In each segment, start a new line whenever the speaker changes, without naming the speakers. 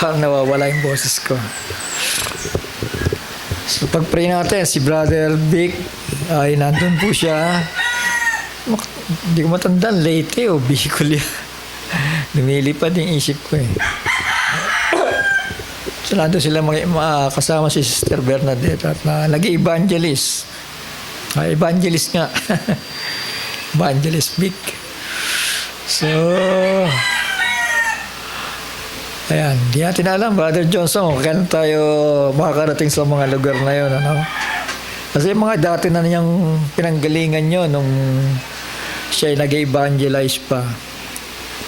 Parang nawawala yung boses ko. So pag-pray natin, si Brother Vic ay nandun po siya. Hindi ko matandaan, Leyte o Bicol yan. Lumilipad yung isip ko eh. So nandun sila kasama si Sister Bernadette at nag-evangelist. Evangelist nga. Evangelist Vic. So, ayan, di natin alam, Brother Johnson, kung kailan tayo makakarating sa mga lugar na yun, ano? Kasi mga dati na niyang pinanggalingan yun nung siya ay nag-evangelize pa.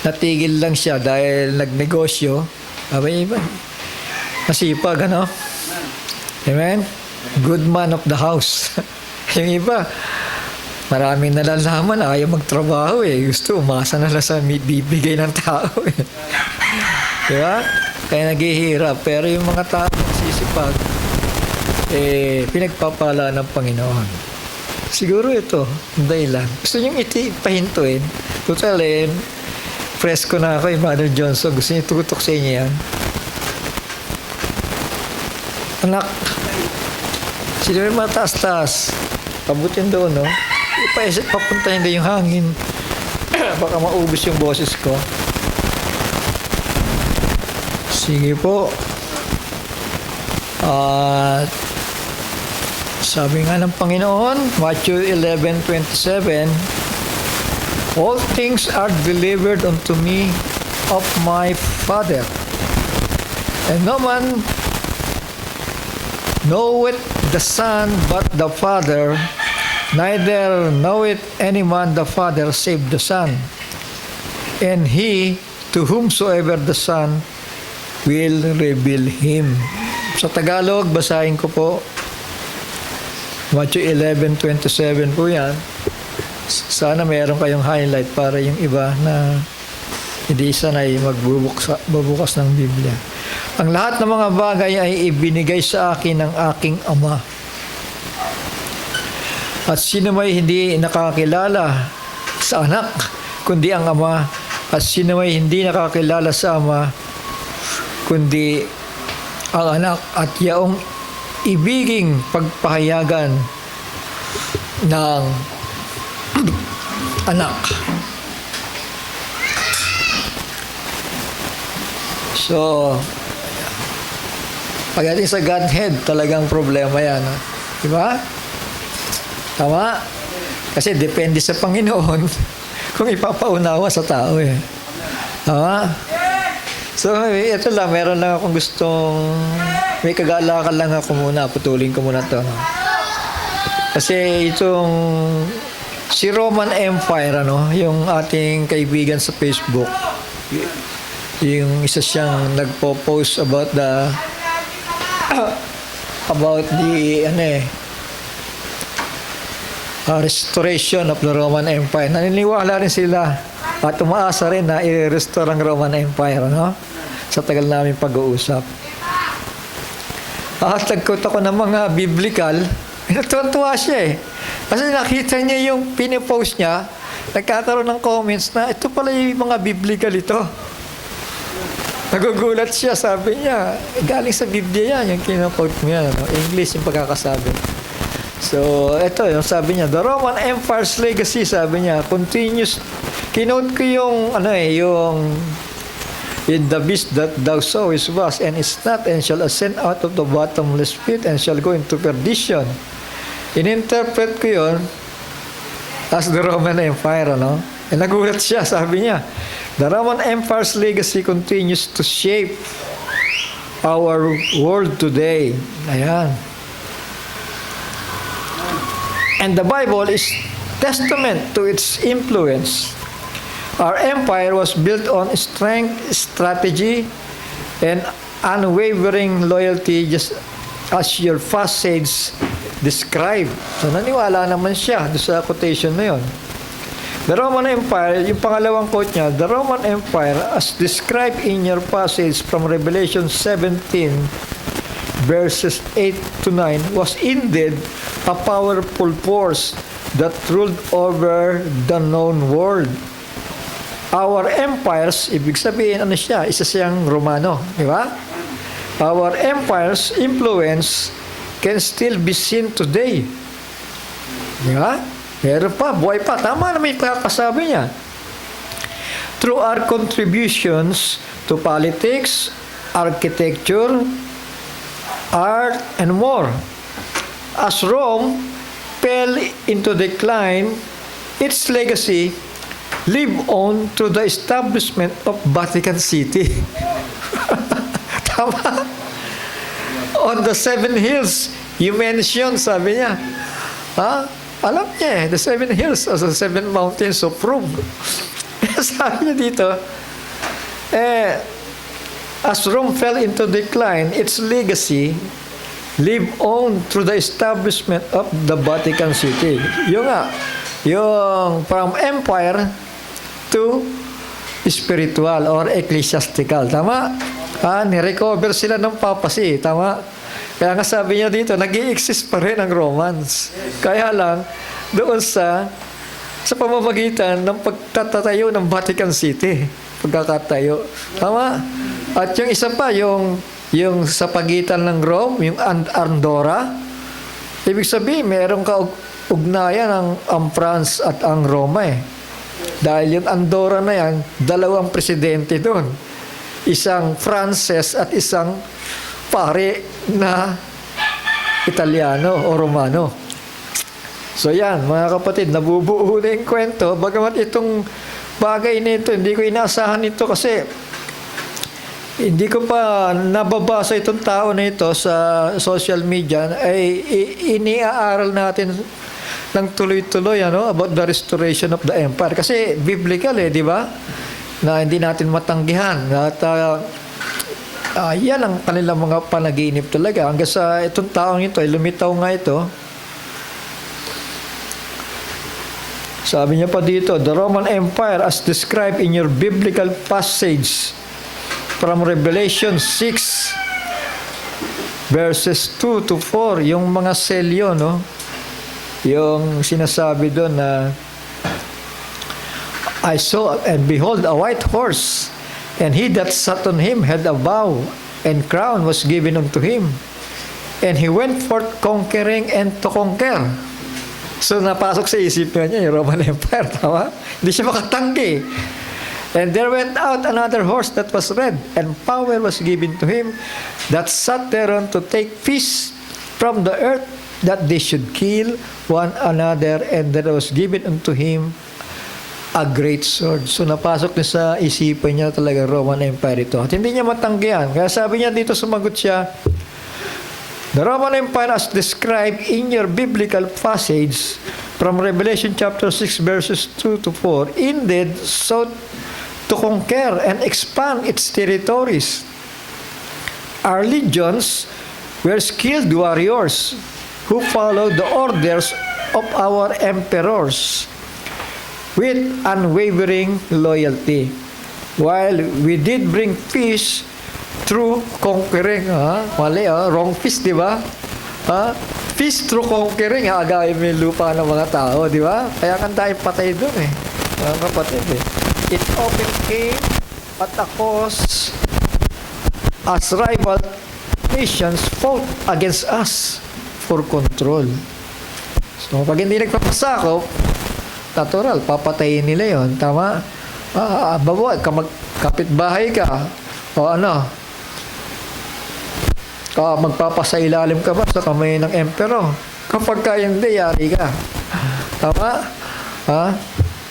Natigil lang siya dahil nagnegosyo. Iba. Masipag, ano? Amen? Good man of the house. Yung iba, maraming nalalaman, ayaw magtrabaho eh. Gusto, umasa na lang sa bibigay ng tao eh. Diba? Kaya naghihirap. Pero yung mga tao nagsisipag, pinagpapala ng Panginoon. Siguro ito, ang dahilan. Gusto niyong pahintuin. Total fresco na ako Brother Johnson. Gusto niyo tutok sa inyo yan? Anak, sino yung mataas-taas? Pabutin doon, no? Papuntahin doon yung hangin. Baka maubos yung boses ko. Sige po. At sabi nga ng Panginoon, Matthew 11:27, all things are delivered unto me of my Father, and no man knoweth the Son but the Father, neither knoweth any man the Father save the Son, and he to whomsoever the Son will reveal him. Sa Tagalog, basahin ko po. Matthew 11:27 po yan. Sana mayroon kayong highlight para yung iba na hindi sanay magbubukas ng Biblia. Ang lahat ng mga bagay ay ibinigay sa akin ng aking Ama. At sino may hindi nakakilala sa anak, kundi ang Ama. At sino may hindi nakakilala sa Ama, kundi ang anak. At yaong ibiging pagpahayagan ng anak. So, pagdating sa Godhead, talagang problema yan. Diba? Tama? Kasi depende sa Panginoon kung ipapaunawa sa tao eh. Tama? So, ito lang, meron lang akong gustong, may kagalakan lang ako muna, putulin ko muna ito. No? Kasi itong, si Roman Empire, yung ating kaibigan sa Facebook, yung isa siyang nagpo-post about the, restoration of the Roman Empire. Naniniwala rin sila at umaasa rin na i-restore ang Roman Empire, sa tagal namin pag-uusap. At nagkot ako ng mga biblical, natuwa siya eh. Kasi nakita niya yung pinipost niya, nagkakaroon ng comments na ito pala yung mga biblical ito. Nagugulat siya, sabi niya, galing sa Biblia yan, yung kinoquote mo yan, English yung pagkakasabi. So, ito yung sabi niya, the Roman Empire's legacy, sabi niya, continues. Kinote ko yung, yung in the beast that thou sawest was, and is not, and shall ascend out of the bottomless pit, and shall go into perdition. In-interpret ko yun as the Roman Empire, Eh, nagulat siya, sabi niya, the Roman Empire's legacy continues to shape our world today. Ayan. And the Bible is testament to its influence. Our empire was built on strength, strategy, and unwavering loyalty, just as your first sage described. So, naniwala naman siya doon sa quotation na yun. The Roman Empire, yung pangalawang quote niya, the Roman Empire, as described in your passage from Revelation 17, verses 8 to 9, was indeed a powerful force that ruled over the known world. Our empires, ibig sabihin, ano siya? Isa siyang Romano, di ba? Our empire's influence can still be seen today. Di ba? Meron pa, buhay pa. Tama na may pagkakasabi niya. Through our contributions to politics, architecture, art, and more. As Rome fell into decline, its legacy lived on through the establishment of Vatican City. Tama? On the seven hills, you mentioned, sabi niya. Ha? Alam niya the seven hills, or the seven mountains of Rome. Sabi niya dito, as Rome fell into decline, its legacy lived on through the establishment of the Vatican City. Yung nga, yung from empire to spiritual or ecclesiastical. Tama? Ni-recover sila ng papacy. Tama? Kaya nga sabi niya dito, nag-i-exist pa rin ang Romans. Kaya lang, doon sa pamamagitan ng pagtatayo ng Vatican City. Pagkakatayo. Tama? At yung isa pa, yung sa pagitan ng Rome, yung Andorra, ibig sabihin, mayroong ugnayan ang France at ang Roma eh. Dahil yung Andorra na yan, dalawang presidente doon. Isang Frances at isang pare na Italiano o Romano. So yan, mga kapatid, nabubuo na yung kwento. Bagamat itong bagay nito, hindi ko inaasahan ito kasi hindi ko pa nababasa itong tao na ito sa social media ay iniaaral natin ng tuloy-tuloy about the restoration of the empire. Kasi biblical di ba? Na hindi natin matanggihan. At yan ang kanilang mga panaginip talaga. Hanggang sa itong taong ito ay lumitaw nga ito. Sabi niya pa dito, the Roman Empire as described in your biblical passage from Revelation 6 verses 2 to 4, yung mga selyo, yung sinasabi doon na I saw and behold a white horse, and he that sat on him had a bow, and crown was given unto him, and he went forth conquering and to conquer. So napasok sa isip niya yung Roman Empire, tama? Hindi siya makatanggi. And there went out another horse that was red, and power was given to him that sat thereon to take peace from the earth, that they should kill one another, and there was given unto him a great sword. So napasok niya sa isipan niya talaga Roman Empire ito. At hindi niya matanggihan. Kaya sabi niya dito, sumagot siya, the Roman Empire as described in your biblical passage from Revelation chapter 6 verses 2 to 4 indeed sought to conquer and expand its territories. Our legions were skilled warriors who followed the orders of our emperors with unwavering loyalty, while we did bring peace through conquering. Mali, wrong peace, di ba? Peace through conquering, agawin mo yung lupa ng mga tao, di ba? Kaya kan tayo patay doon mga kapatid It often came at a cost as rival nations fought against us for control. So, pag hindi nagpapasakop, natural, papatayin nila yon. Tama? Babuhay, kapitbahay ka, o magpapasailalim ka ba sa kamay ng emperor? Kapag ka hindi, yari ka. Tama?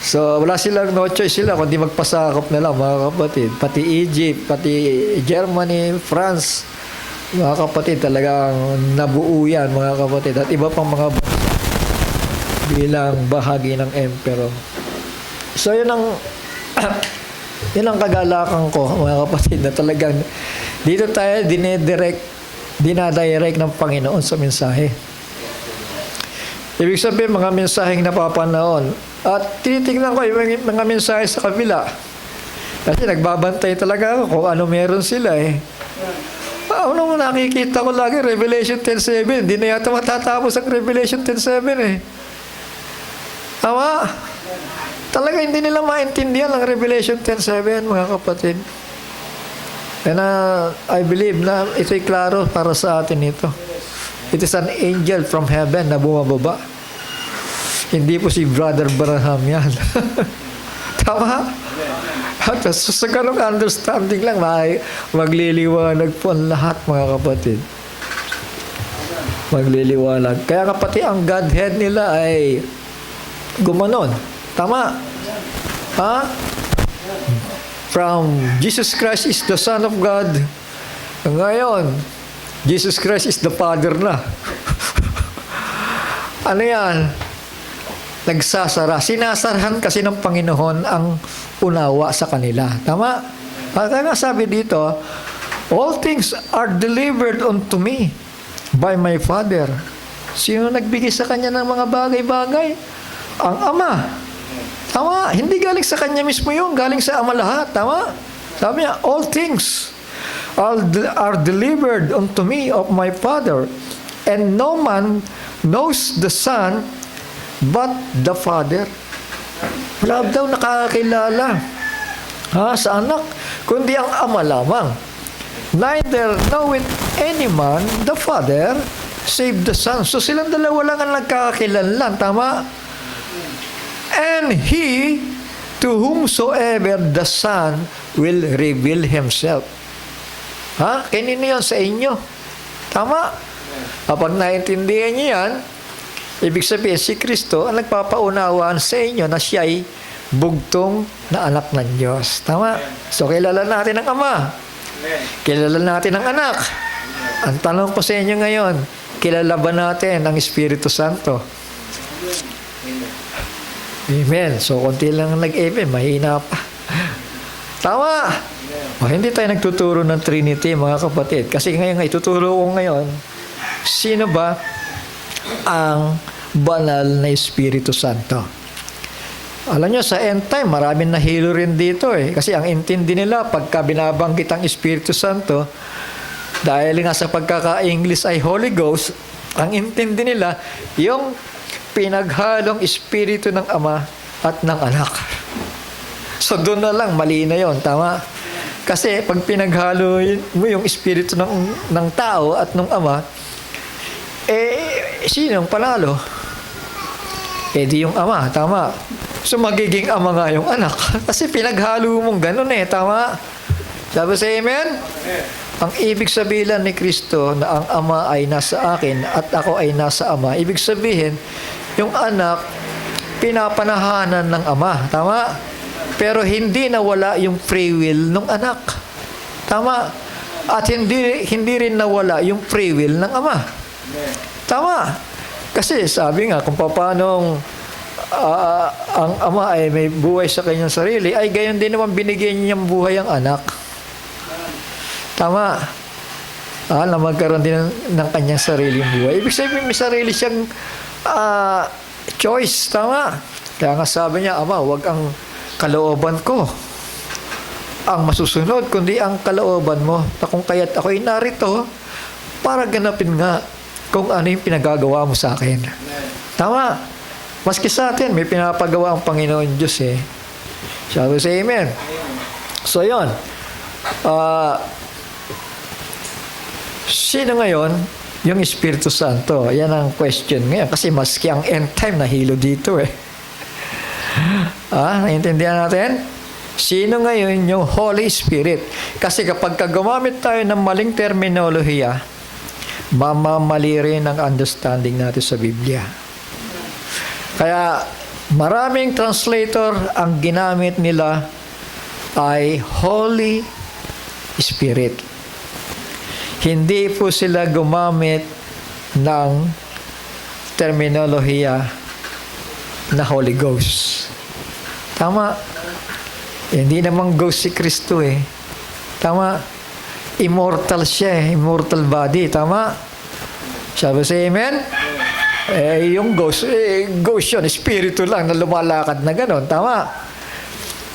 So, wala silang no choice sila kundi magpasakop na lang, mga kapatid. Pati Egypt, pati Germany, France, mga kapatid, talagang nabuo yan, mga kapatid. At iba pang mga bansa bilang bahagi ng emperor. So, yun ang kagalakan ko, mga kapatid, na talagang dito tayo dinadirect ng Panginoon sa mensahe. Ibig sabihin, mga mensaheng napapanahon. At tinitingnan ko yung mga mensahe sa kabila. Kasi nagbabantay talaga ako kung ano meron sila Ano nakikita ko lagi, Revelation 10:7. Hindi na yata matatapos ang Revelation 10:7 Tama? Talaga hindi nila maintindihan ang Revelation 10:7, mga kapatid. And I believe na ito'y klaro para sa atin ito. It is an angel from heaven na bumababa. Hindi po si Brother Branham yan. Tama? At sa ganung understanding lang, magliliwanag po ang lahat, mga kapatid. Magliliwanag. Kaya kapatid, ang Godhead nila ay gumanon. Tama? Ha? From Jesus Christ is the Son of God. Ngayon, Jesus Christ is the Father na. Ano yan? Nagsasara. Sinasarahan kasi ng Panginoon ang unawa sa kanila. Tama? Kaya nga sabi dito, all things are delivered unto me by my Father. Sino nagbigay sa kanya ng mga bagay-bagay? Ang Ama. Tama? Hindi galing sa kanya mismo yun. Galing sa Ama lahat. Tama? Sabi niya, all things are delivered unto me of my Father. And no man knows the Son but the Father. Wala daw nakakilala sa anak, kundi ang Ama lamang. Neither knoweth any man the Father save the Son. So silang dalawa lang ang nagkakakilanlan. Tama? And he to whomsoever the Son will reveal himself. Kanino yan? Sa inyo. Tama? Kapag naintindihan niyo yan, ibig sabihin, si Kristo ang nagpapaunawaan sa inyo na siya'y bugtong na anak ng Diyos. Tama? So, kilala natin ang Ama. Kilala natin ang anak. Ang tanong ko sa inyo ngayon, kilala ba natin ang Espiritu Santo? Amen. So, konti lang nag-amen, mahina pa. Tama? Hindi tayo nagtuturo ng Trinity, mga kapatid. Kasi ngayon, ituturo ko ngayon, sino ba ang banal na Espiritu Santo? Alam nyo, sa end time, maraming nahilo rin dito Kasi ang intindi nila, pagka binabanggit ang Espiritu Santo, dahil nga sa pagkaka-English ay Holy Ghost, ang intindi nila, yung pinaghalong Espiritu ng Ama at ng Anak. So doon na lang, mali na yun. Tama? Kasi pag pinaghalo mo yung Espiritu ng tao at ng Ama, sinong panalo? Di yung Ama, tama. So magiging Ama nga yung anak. Kasi pinaghalo mong ganun tama. Sabi sa Amen? Ang ibig sabihin ni Kristo na ang Ama ay nasa akin at ako ay nasa Ama, ibig sabihin, yung anak, pinapanahanan ng Ama. Tama? Pero hindi nawala yung free will ng anak. Tama? At hindi rin nawala yung free will ng Ama. Tama. Kasi sabi nga, kung paano ang Ama ay may buhay sa kanyang sarili, ay gayon din naman binigyan niyang buhay ang anak. Tama. Na magkaroon din ng kanyang sariling buhay. Ibig sabihin, may sarili siyang choice. Tama. Kaya nga sabi niya, Ama, wag ang kalooban ko ang masusunod, kundi ang kalooban mo. Na kung kaya't ako'y narito para ganapin nga kung ano yung pinagagawa mo sa akin. Tama. Maski sa atin, may pinapagawa ang Panginoon Diyos Shall we say amen? So, yun. Sino ngayon yung Espiritu Santo? Yan ang question ngayon. Kasi maski ang end time nahilo dito Naintindihan natin? Sino ngayon yung Holy Spirit? Kasi kapag gumamit tayo ng maling terminolohiya, mamamali rin ang understanding natin sa Biblia. Kaya maraming translator ang ginamit nila ay Holy Spirit. Hindi po sila gumamit ng terminolohiya na Holy Ghost. Tama? Hindi namang ghost si Kristo Tama? Immortal siya immortal body. Tama? Sabi sa Amen? Yung ghost yun, espiritu lang na lumalakad na gano'n. Tama?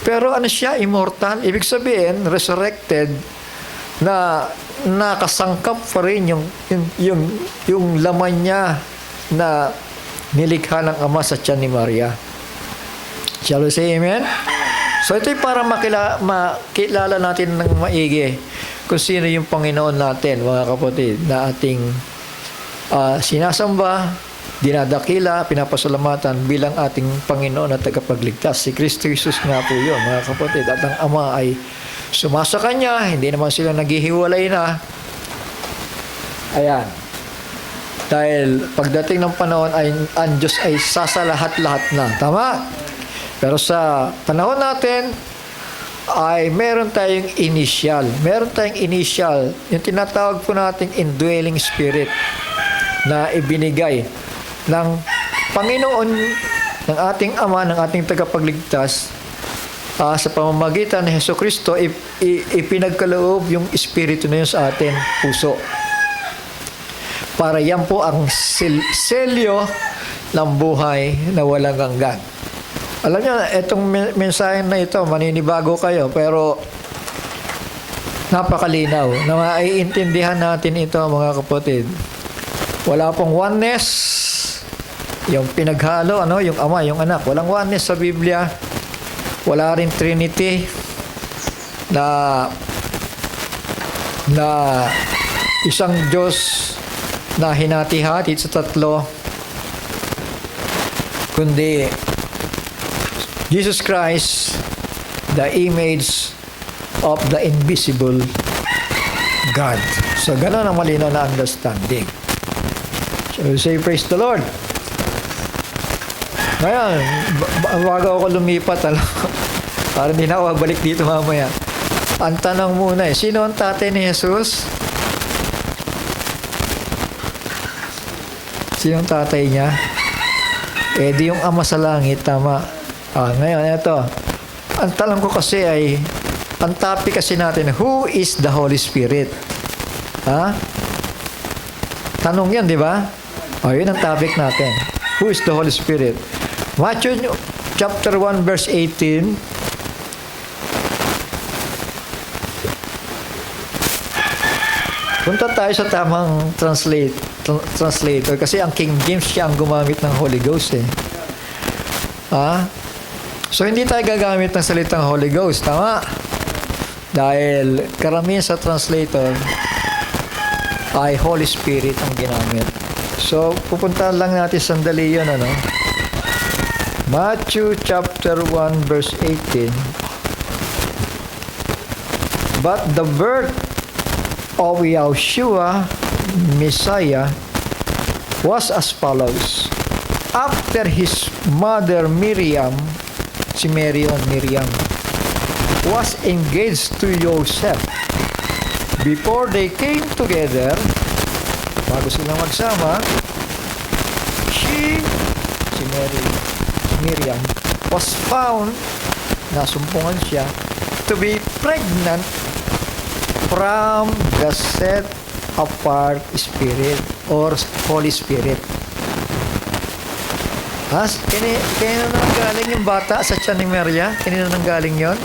Pero ano siya? Immortal. Ibig sabihin, resurrected, na nakasangkap pa rin yung laman niya na nilikha ng Ama sa tiyan ni Maria. Shall we say amen? So ito'y para makilala natin ng maigi kung sino yung Panginoon natin, mga kapatid, na ating sinasamba, dinadakila, pinapasalamatan bilang ating Panginoon at tagapagligtas. Si Kristo Jesus nga po yun, mga kapatid. At ang Ama ay sumasa Kanya, hindi naman sila naghihiwalay na. Ayan. Dahil pagdating ng panahon ay ang Diyos ay sasalahat-lahat na. Tama? Pero sa panahon natin ay meron tayong initial. Meron tayong initial. Yung tinatawag po nating indwelling spirit na ibinigay ng Panginoon, ng ating Ama, ng ating tagapagligtas sa pamamagitan ni Jesucristo, ipinagkaloob yung espiritu na yun sa atin, puso. Para yan po ang selyo ng buhay na walang hanggan. Alam niyo, itong mensahe na ito, maninibago kayo, pero napakalinaw na maiintindihan natin ito, mga kapatid. Wala pong oneness, yung pinaghalo, yung Ama, yung Anak. Walang oneness sa Biblia. Wala rin Trinity na isang Diyos na hinati-hati sa tatlo, kundi Jesus Christ, the image of the invisible God. So, gano'n ang malinaw na understanding. So, say praise the Lord. Ngayon, bago ako lumipat, para hindi na ako balik dito mamaya. Ang tanong muna sino ang tatay ni Jesus? Sino ang tatay niya? Di yung Ama sa langit, tama. Ngayon, ito. Ang tanong ko kasi ay, ang topic kasi natin, who is the Holy Spirit? Tanong yan, di ba? Yun ang topic natin. Who is the Holy Spirit? Matthew chapter 1 verse 18. Punta tayo sa tamang translator kasi ang King James siya ang gumamit ng Holy Ghost So hindi tayo gagamit ng salitang Holy Ghost, tama? Dahil karamihan sa translator ay Holy Spirit ang ginamit. So pupunta lang natin sandali yun, Matthew chapter 1 verse 18. But the birth of Yahshua Messiah was as follows. After his mother Miriam was engaged to Joseph, before they came together, bago silang magsama, si Miriam was found, nasumpungan siya, to be pregnant from the set apart Spirit or Holy Spirit. Kanina nang galing yung bata sa tiyan ni Maria? Kanina nang galing yon?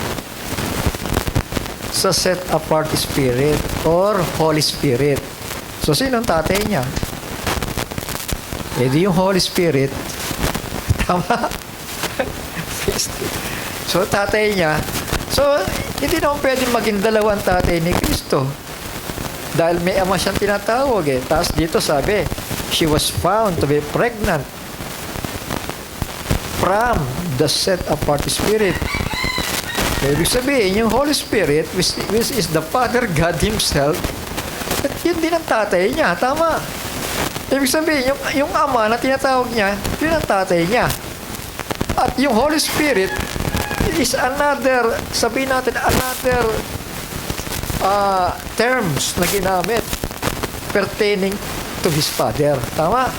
Sa set apart Spirit or Holy Spirit. So, sino ang tatay niya? Di yung Holy Spirit. Tama? So, tatay niya. So, hindi naman pwedeng maging dalawang tatay ni Kristo. Dahil may ama siyang tinatawag Tapos dito sabi, she was found to be pregnant from the set apart Spirit. Ibig sabihin, yung Holy Spirit, which is the Father God Himself, at yun din ang tatay niya. Tama. Ibig sabihin, yung ama na tinatawag niya, yun ang tatay niya. At yung Holy Spirit is another, sabihin natin, another terms na ginamit pertaining to His Father. Tama?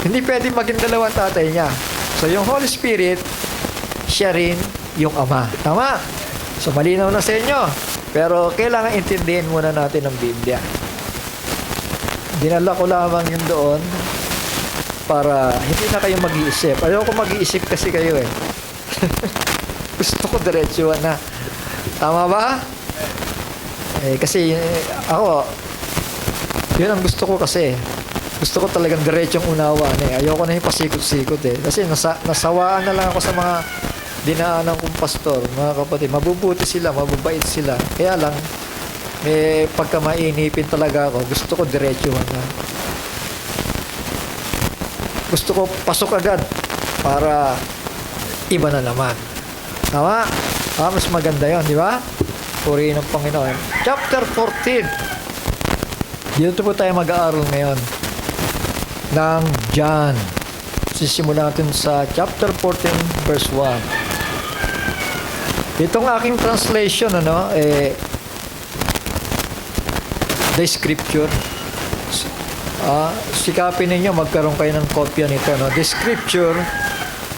Hindi pwede maging dalawang tatay niya. So, yung Holy Spirit, siya rin yung Ama. Tama? So, malinaw na sa inyo. Pero, kailangan intindihin muna natin ang Biblia. Dinala ko lamang yun doon para hindi na kayo mag-iisip. Ayoko mag-iisip kasi kayo Gusto ko diretsuhan na. Tama ba? Kasi ako, yun ang gusto ko kasi. Gusto ko talagang diretsong unawa Ayoko na yung pasikot-sikot Kasi nasawaan na lang ako sa mga dinaanan kong pastor, mga kapatid, mabubuti sila, mababait sila. Kaya lang, may pagka mainipin talaga ako, gusto ko diretsuhan na. Gusto ko pasok agad para iba na naman. Tama? Mas maganda yon, di ba? Purihin ng Panginoon. Chapter 14. Dito po tayo mag-aaral ngayon ng John. Sisimula natin sa chapter 14, verse 1. Itong aking translation, the scripture. Sikapin ninyo, magkaroon kayo ng kopya nito, no? The scripture,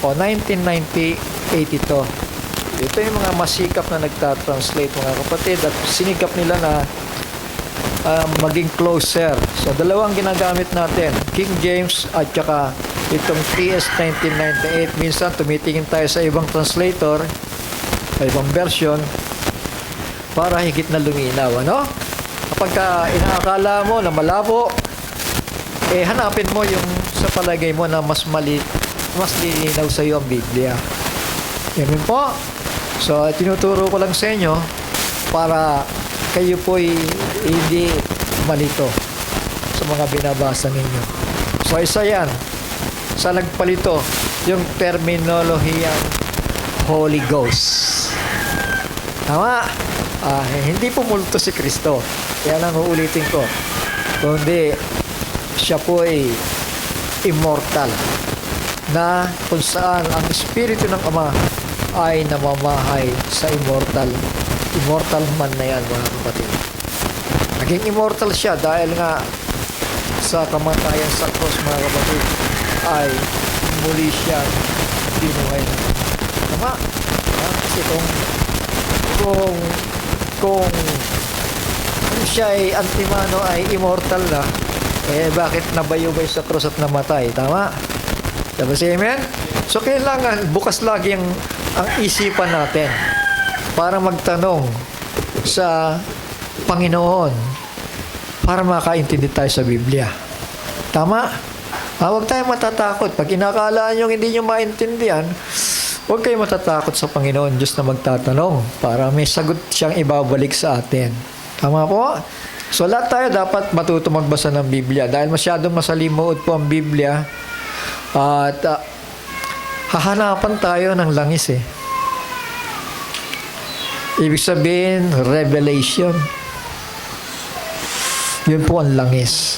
1990-82. Ito yung mga masikap na nagtatranslate, mga kapatid, at sinikap nila na maging closer. So, dalawang ginagamit natin, King James at saka itong TS 1998. Minsan, tumitingin tayo sa ibang translator, sa ibang version, para higit na luminaw, ano? Kapag inaakala mo na malabo, hanapin mo yung sa palagay mo na mas lilinaw sa iyo ang Biblia. Yan po. So, tinuturo ko lang sa inyo para kayo po'y hindi malito sa mga binabasa ninyo. So, isa yan. Sa nagpalito, yung terminolohiyang Holy Ghost. Tama? Hindi pumulto si Kristo. Kaya lang uulitin ko. Kundi, siya po'y immortal. Na kung saan ang Espiritu ng Ama ay namamahay sa immortal man na yan, mga kapatid. Naging immortal siya dahil nga sa kamatayan sa cross, mga kapatid, ay muli siyang binuhay. Tama? Kasi kung siya ay antimano ay immortal na, bakit nabayubay sa cross at namatay? Tama? Diba si Amen? So, kailangan bukas lagi ang isipan natin para magtanong sa Panginoon para makaintindi tayo sa Biblia. Tama? Huwag tayo matatakot. Pag inakalaan nyo hindi nyo maintindihan, huwag kayo matatakot sa Panginoon Diyos na magtatanong para may sagot siyang ibabalik sa atin. Tama po? So, lahat tayo dapat matuto magbasa ng Biblia dahil masyadong masalimuot po ang Biblia at hahanapan tayo ng langis Ibig sabihin, revelation. Yun po ang langis.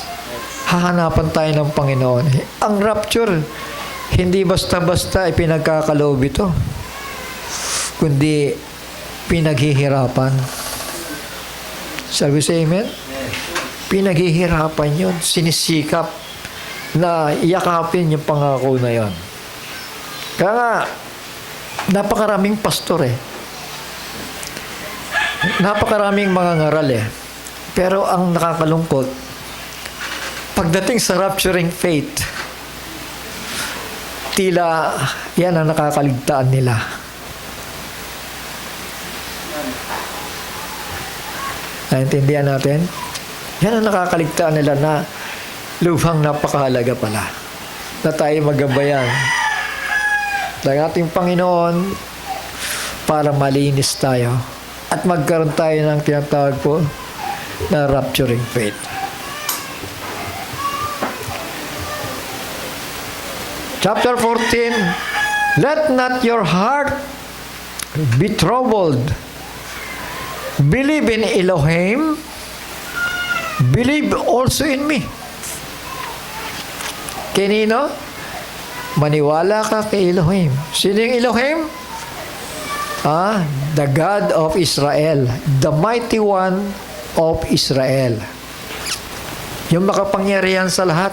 Hahanapan tayo ng Panginoon. Ang rapture, hindi basta-basta ipinagkakaloob ito, kundi pinaghihirapan. Sabi sa Amen? Pinaghihirapan yun. Sinisikap na yakapin yung pangako na yun. Kaya nga, napakaraming pastor napakaraming mga ngaral pero ang nakakalungkot, pagdating sa rapturing faith, tila yan ang nakakaligtaan nila. Naintindihan natin? Yan ang nakakaligtaan nila na lubhang napakahalaga pala na tayo magabayan ng ating Panginoon para malinis tayo at magkaroon tayo ng tinatawag po na rapturing faith. Chapter 14, let not your heart be troubled. Believe in Elohim. Believe also in me. Kanino? Maniwala ka kay Elohim. Sino yung Elohim? The God of Israel. The mighty one of Israel. Yung makapangyarihan sa lahat.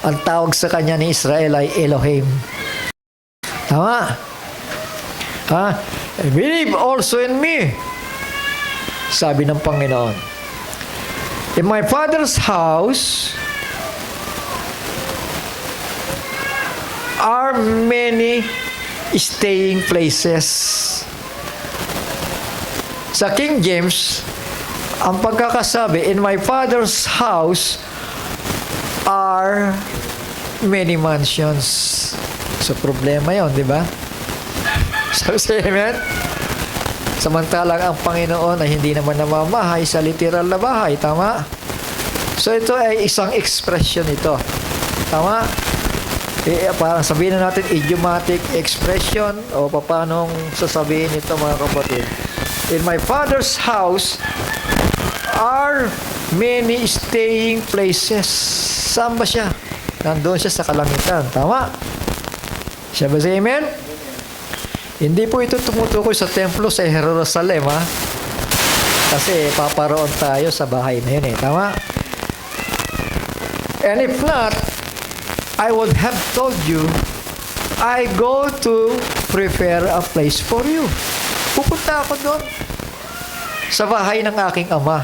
Ang tawag sa kanya ni Israel ay Elohim. Tama? Believe also in me. Sabi ng Panginoon. In my Father's house are many staying places. Sa King James, ang pagkakasabi, in my Father's house are many mansions. So, problema yon, di ba? Sabi amen? Samantalang ang Panginoon ay hindi naman namamahay sa literal na bahay. Tama? So ito ay isang expression ito. Tama? Parang sabihin na natin idiomatic expression o paano sasabihin ito mga kapatid. In my Father's house are many staying places. Saan ba siya? Nandoon siya sa kalangitan. Tama? Siya ba si amen? Hindi po ito tumutukoy sa templo sa Jerusalem, ha? Kasi paparoon tayo sa bahay na yun, eh. Tama? And if not, I would have told you, I go to prepare a place for you. Pupunta ako doon sa bahay ng aking ama.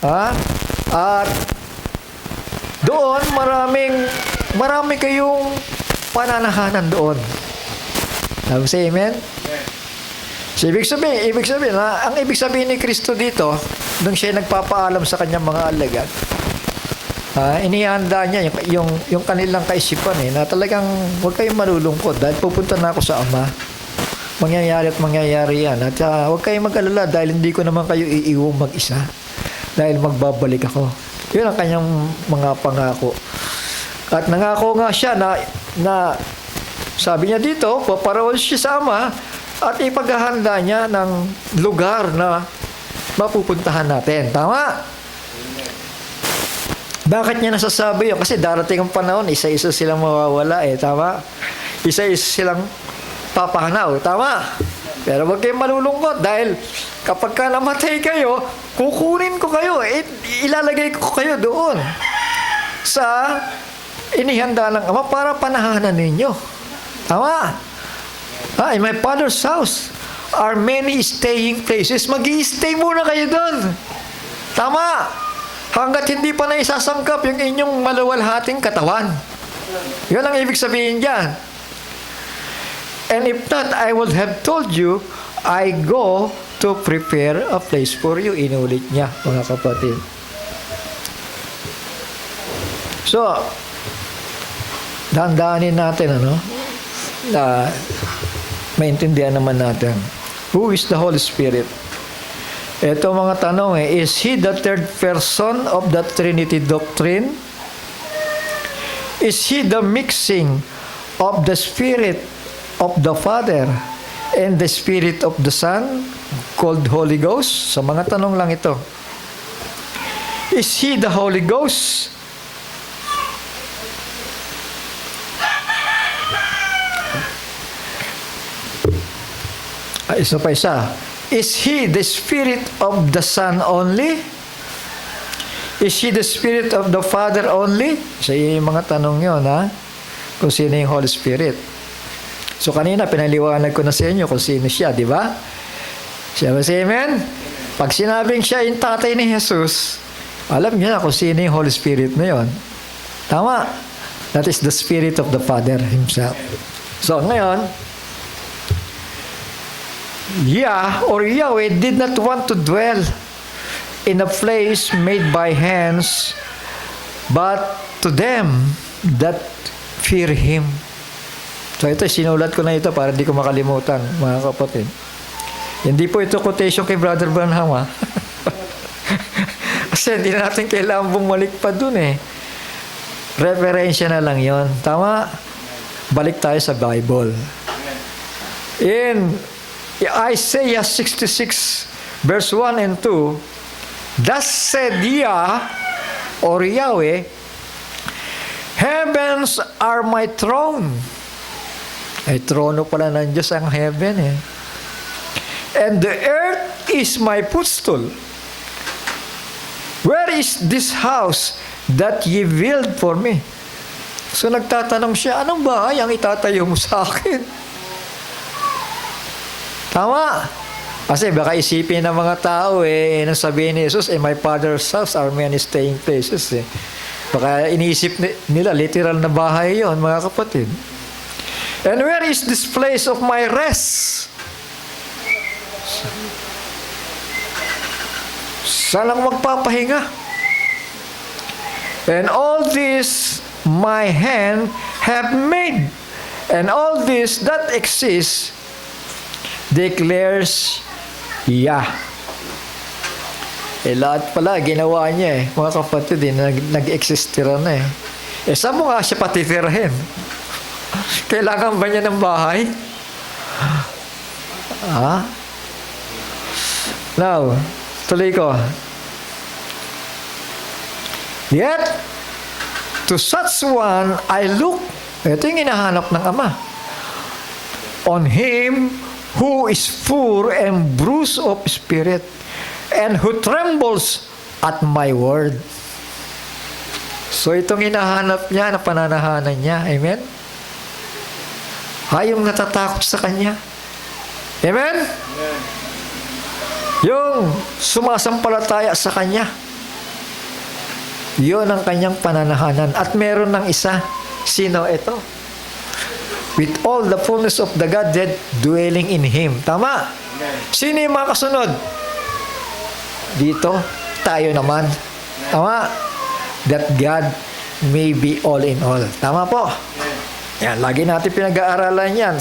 Ha? At doon, marami kayong pananahanan doon. Sabi sa amen? So, ibig sabihin, ang ibig sabihin ni Kristo dito, nung siya nagpapaalam sa kanyang mga alagad, inihanda niya yung kanilang kaisipan na talagang huwag kayong malulungkot dahil pupunta na ako sa Ama. Mangyayari yan. At huwag kayong mag-alala dahil hindi ko naman kayo iiwang mag-isa. Dahil magbabalik ako. Yun ang kanyang mga pangako. At nangako nga siya na sabi niya dito, paparoon siya sa Ama at ipaghahanda niya ng lugar na mapupuntahan natin. Tama? Bakit niya nasasabi yun? Kasi darating ang panahon, isa-isa silang mawawala Tama? Isa-isa silang papahanaw. Tama? Pero huwag kayong malulungkot dahil kapag ka namatay kayo, kukunin ko kayo. Ilalagay ko kayo doon sa inihanda ng Ama para panahanan ninyo. Tama? In my Father's house are many staying places. Mag-i-stay muna kayo doon. Tama? Hanggat hindi pa na isasangkap yung inyong maluwalhating katawan. Yun ang ibig sabihin dyan. And if not, I would have told you, I go to prepare a place for you. Inulit niya, mga kapatid. So, dandaanin natin, na maintindihan naman natin. Who is the Holy Spirit? Ito mga tanong is He the third person of the Trinity doctrine? Is He the mixing of the Spirit of the Father and the Spirit of the Son called Holy Ghost? Sa mga tanong lang ito. Is He the Holy Ghost? Isa pa isa. Is He the Spirit of the Son only? Is He the Spirit of the Father only? So, yung mga tanong yun, kung sino yung Holy Spirit. So, kanina, pinaliwanag ko na sa inyo kung sino siya, di ba? Siya ba si amen? Pag sinabing siya yung tatay ni Jesus, alam niyo na kung sino yung Holy Spirit na yun. Tama? That is the Spirit of the Father Himself. So, ngayon, Yahweh did not want to dwell in a place made by hands, but to them that fear Him. So ito, sinulat ko na ito para hindi ko makalimutan, mga kapatid. Hindi po ito quotation kay Brother Branham, Kasi hindi na natin kailangan bumalik pa dun Referensya na lang yon. Tama? Balik tayo sa Bible. In Isaiah 66 verse 1 and 2, thus said Yah, or Yahweh, heavens are my throne. Ay, trono pala ng Diyos ang heaven And the earth is my footstool. Where is this house that ye build for me? So nagtatanong siya, anong bahay ang itatayo mo sa akin? Tama. Kasi baka isipin ng mga tao nang sabihin ni Jesus, my Father's house are many staying places Baka iniisip nila, literal na bahay yon, mga kapatid. And where is this place of my rest? Saan lang magpapahinga? And all this my hand have made. And all this that exists declares Yah. Lahat pala, ginawa niya mga kapatid, nag-existira na saan mo nga siya patitirahin? Kailangan ba niya ng bahay? Now, tuloy ko. Yet, to such one, I look. Ito yung hinahanap ng Ama. On him who is poor and bruised of spirit, and who trembles at my word. So itong hinahanap niya na pananahanan niya. Amen? Yung natatakot sa Kanya. Amen?
Amen.
Yung sumasampalataya sa Kanya. Yun ang Kanyang pananahanan. At meron ng isa. Sino ito? With all the fullness of the Godhead dwelling in Him. Tama?
Amen.
Sino yung mga kasunod? Dito, tayo naman. Tama? That God may be all in all. Tama po? Yan, lagi natin pinag-aaralan yan.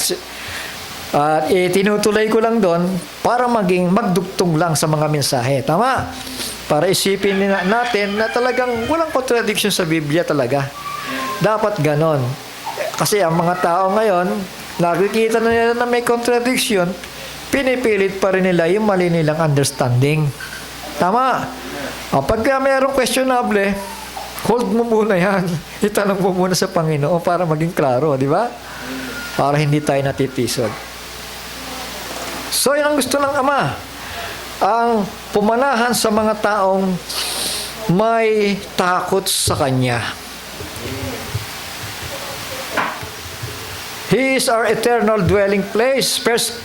At tinutuloy ko lang doon para magdugtong lang sa mga mensahe. Tama? Para isipin natin na talagang walang contradiction sa Biblia talaga. Dapat ganon. Kasi ang mga tao ngayon, nakikita na nila na may contradiction, pinipilit pa rin nila yung mali nilang understanding. Tama? Pagka mayroong questionable, hold mo muna yan. Itanong mo muna sa Panginoon para maging klaro, di ba? Para hindi tayo natitisod. So, yan ang gusto ng Ama. Ang pumanahan sa mga taong may takot sa Kanya. He is our eternal dwelling place. First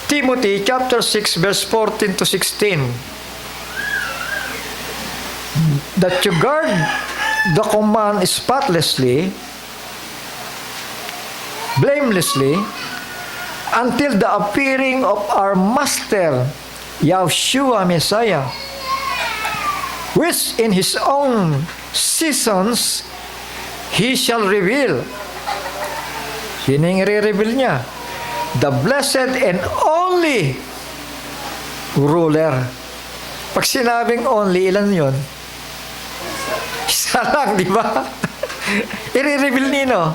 Timothy chapter 6 verse 14 to 16. That you guard the command spotlessly, blamelessly, until the appearing of our Master, Yahshua Messiah, which in His own seasons He shall reveal. Sino yung i-reveal niya? The blessed and only ruler. Pag sinabing only, ilan yun? Isa lang, di ba? I-reveal nino?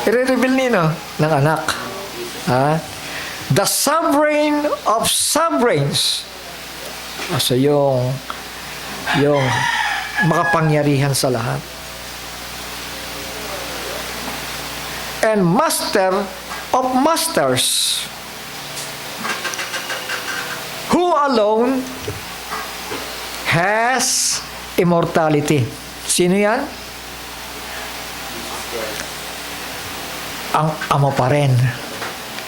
I-reveal nino? Ng anak. The sovereign of sovereigns. So yung makapangyarihan sa lahat. And master of masters, who alone has immortality. Sino yan? Ang Ama pa rin.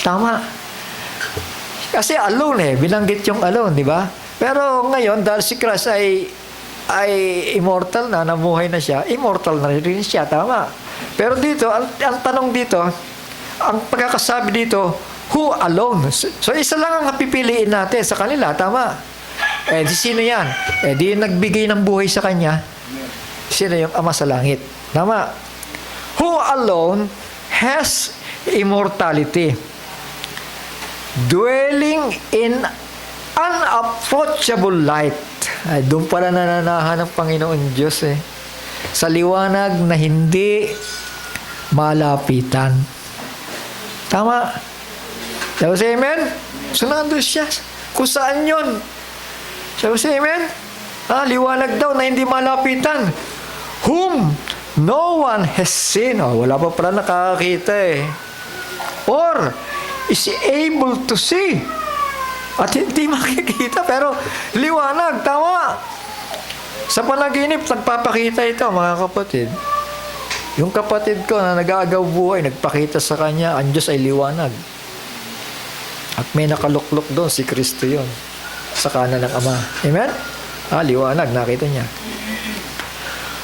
Tama. Kasi alone binanggit yung alone, di ba? Pero ngayon, dahil si Christ ay immortal na, namuhay na siya, immortal na rin siya, tama. Pero dito, ang tanong dito, ang pagkakasabi dito, who alone? So, isa lang ang pipiliin natin sa kanila, tama. Di sino yan? Di nagbigay ng buhay sa Kanya. Sino yung Ama sa langit? Tama. Who alone has immortality, dwelling in unapproachable light. Doon pala nananahan ng Panginoon Diyos sa liwanag na hindi malapitan. Tama? Sabi sa amen? So nandun siya. Kung saan yun? Sabi sa amen? Liwanag daw na hindi malapitan. Whom no one has seen. Wala pa pala nakakakita or is able to see. At hindi makikita, pero liwanag, tama. Sa panaginip, nagpapakita ito, mga kapatid. Yung kapatid ko na nag-aagaw buhay, nagpakita sa kanya, ang Diyos ay liwanag. At may nakaluklok doon, si Kristo yun, sa kanan ng Ama. Amen? Liwanag, nakita niya.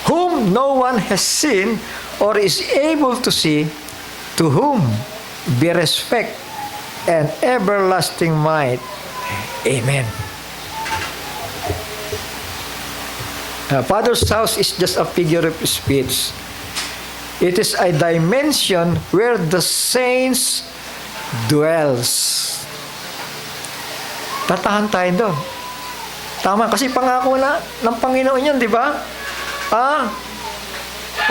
Whom no one has seen or is able to see, to whom be respect and everlasting might. Amen. Father's house is just a figure of speech. It is a dimension where the saints dwells. Tatahan tayo doon. Tama, kasi pangako na ng Panginoon yan, di ba?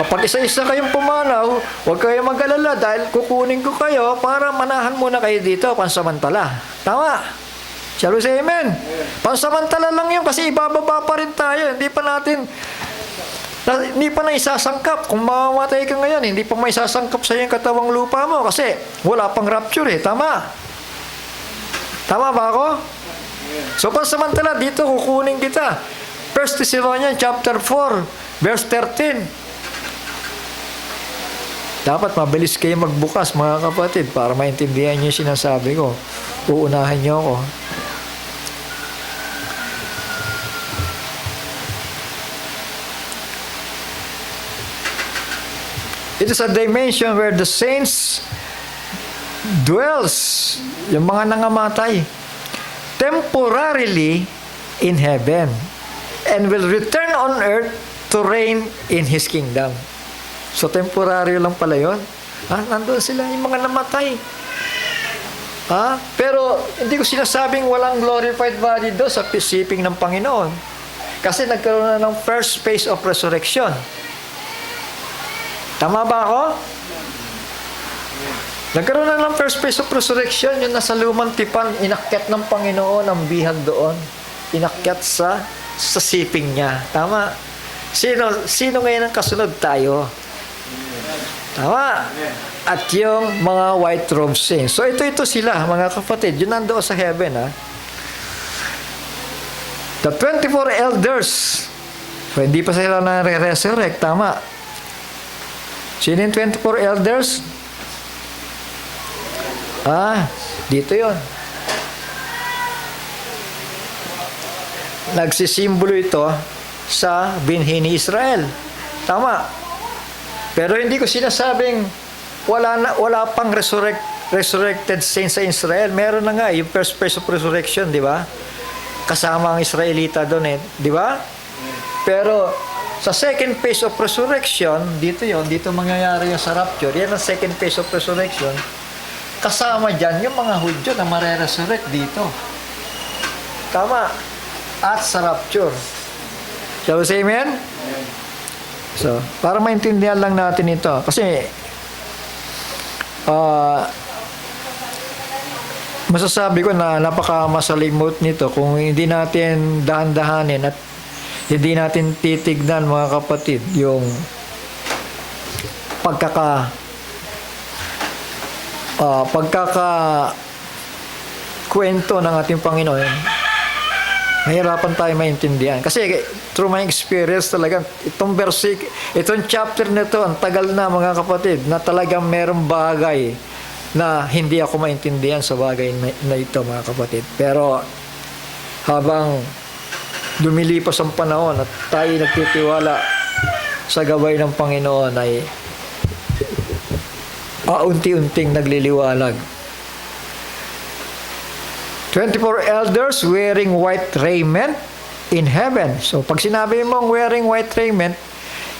Kapag isa-isa kayong pumanaw, huwag kayong mag-alala dahil kukunin ko kayo para manahan muna kayo dito, pansamantala. Tama? Shall we say amen? Pansamantala lang yun kasi ibababa pa rin tayo. Hindi pa na isasangkap. Kung mamamatay ka ngayon, hindi pa may isasangkap sa yung katawang lupa mo kasi wala pang rapture eh. Tama? Tama ba ako? So pansamantala, dito kukunin kita. 1 Thessalonians chapter 4, verse 13. Dapat mabilis kayo magbukas, mga kapatid, para maintindihan niyo yung sinasabi ko. Uunahan niyo ako. It is a dimension where the saints dwells, yung mga nangamatay, temporarily in heaven and will return on earth to reign in His kingdom. So, temporary lang pala yun. Nandun sila, yung mga namatay. Pero, hindi ko sinasabing walang glorified body doon sa pisiping ng Panginoon. Kasi nagkaroon na ng first phase of resurrection. Tama ba ako? Nagkaroon na ng first phase of resurrection, yung nasa lumang tipan, inakyat ng Panginoon ang bihag doon. Inakyat sa siping niya. Tama? Sino ngayon ang kasunod? Tayo. Tama. At yung mga white robes saints. So ito sila, mga kapatid. Yun nandoon sa heaven. The 24 elders. So hindi pa sila na-resurrect. Tama. Sino yung 24 elders? Dito yon. Nagsisimbolo ito sa binhi ni Israel. Tama. Pero hindi ko sinasabing wala pang resurrected saints sa Israel. Meron na nga yung first phase of resurrection, di ba? Kasama ang Israelita doon di ba? Pero sa second phase of resurrection, dito mangyayari yung sa rapture. Yan ang second phase of resurrection. Kasama dyan yung mga Hudyo na mare-resurrect dito. Tama. At sa rapture. Shall we say amen? So, para maintindihan lang natin ito. Kasi, masasabi ko na napakamasalimot nito kung hindi natin dahan-dahanin at hindi natin titignan, mga kapatid, yung kwento ng ating Panginoon. Mahirapan tayo maintindihan. Kasi through my experience talaga, itong chapter na ito, ang tagal na, mga kapatid, na talagang merong bagay na hindi ako maintindihan sa bagay na ito, mga kapatid. Pero habang lumilipas ang panahon at tayo nagtitiwala sa gabay ng Panginoon ay unti-unting nagliliwanag. 24 elders wearing white raiment in heaven. So, pag sinabi mong wearing white raiment,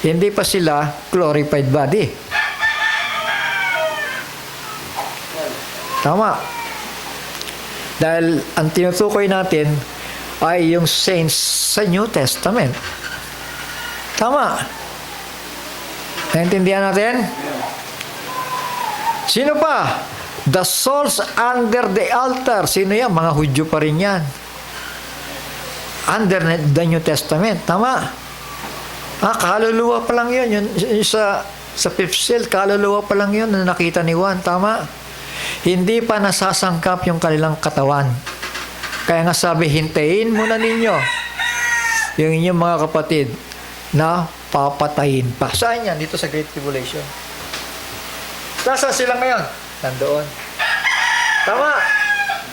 hindi pa sila glorified body. Tama. Dahil ang tinutukoy natin ay yung saints sa New Testament. Tama. Naintindihan natin? Sino pa? The souls under the altar. Sino yan? Mga Hudyo pa rin yan. Under the New Testament. Tama. Kaluluwa pa lang yun. Yung sa fifth seal, kaluluwa pa lang yun na nakita ni Juan. Tama. Hindi pa nasasangkap yung kanilang katawan. Kaya nga sabi, hintayin muna ninyo yung inyong mga kapatid na papatayin pa. Saan yan? Dito sa Great Tribulation. Nasaan sila ngayon? Nandoon. Tama.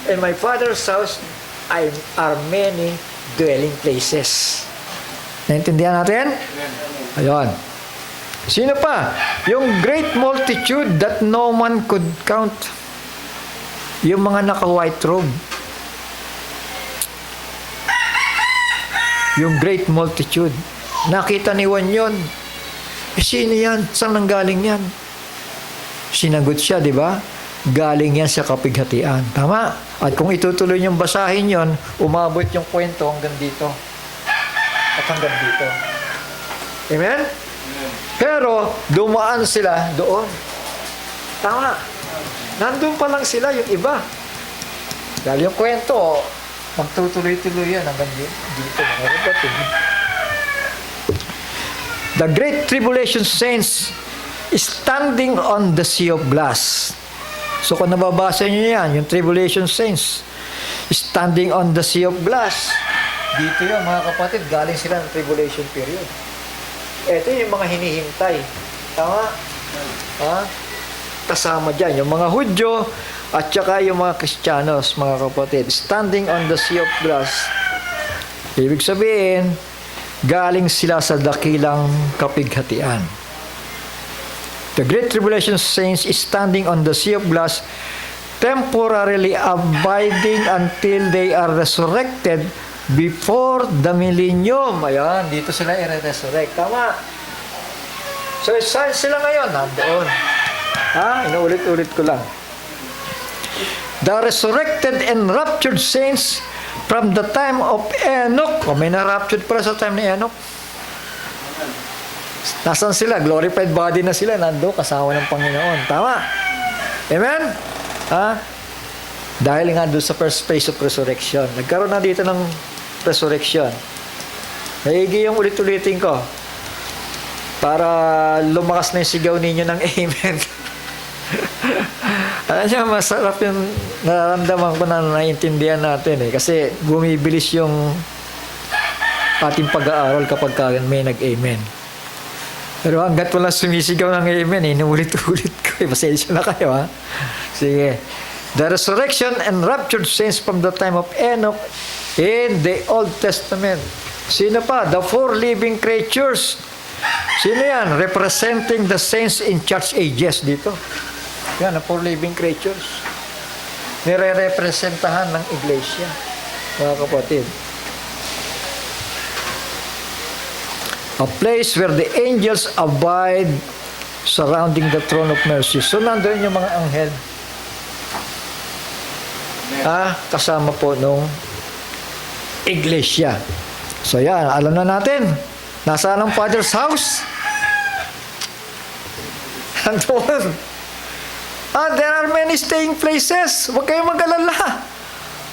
In my Father's house are many dwelling places. Naintindihan natin? Ayun. Sino pa? Yung great multitude that no man could count. Yung mga naka-white robe. Yung great multitude. Nakita ni Juan yun. Sino yan? Saan nanggaling yan? Sinagot siya, di ba? galing yan sa kapighatian. Tama? At kung itutuloy niyong basahin yon, umabot yung kwento hanggang dito. At hanggang dito. Amen? Pero, dumaan sila doon. Tama. Nandun pa lang sila yung iba. Dahil yung kwento, magtutuloy-tuloy yan hanggang dito. The Great Tribulation saints standing on the sea of glass. So kung nababasa nyo yan, yung Tribulation saints standing on the sea of glass. Dito yun mga kapatid, galing sila ng tribulation period. Ito yung mga hinihintay. Tama? Ha? Kasama dyan, yung mga Hudyo at saka yung mga Kristiyanos, mga kapatid, standing on the sea of glass. Ibig sabihin, galing sila sa dakilang kapighatian. The Great Tribulation saints is standing on the sea of glass, temporarily abiding until they are resurrected before the millennium. Ayan, dito sila i-resurrect. Tama. So, saan sila ngayon? Nandoon. Inuulit-ulit ko lang. The resurrected and raptured saints from the time of Enoch. May na-raptured pala sa time ni Enoch. Nasaan sila? Glorified body na sila. Nando, kasama ng Panginoon. Tama? Amen? Dahil nga doon sa first phase of resurrection. Nagkaroon na dito ng resurrection. Naigi yung ulit-ulitin ko. Para lumakas na yung sigaw ninyo ng amen. Alam niya, masarap yung nararamdaman ko na naiintindihan natin eh. Kasi bumibilis yung ating pag-aaral kapag may nag-amen. Pero hanggat wala sumisigaw ng amen, inuulit-ulit ko. Pasensya na kayo, ha? Sige. The resurrection and raptured saints from the time of Enoch in the Old Testament. Sino pa? The four living creatures. Sino yan? Representing the saints in church ages dito. Yan, the four living creatures. Nire-representahan ng iglesia, mga kapatid. A place where the angels abide surrounding the throne of mercy. So, nandun yung mga anghel. Kasama po nung iglesia. So, yan. Alam na natin. Nasaan ang Father's house? Nandun. There are many staying places. Huwag kayong mag-alala.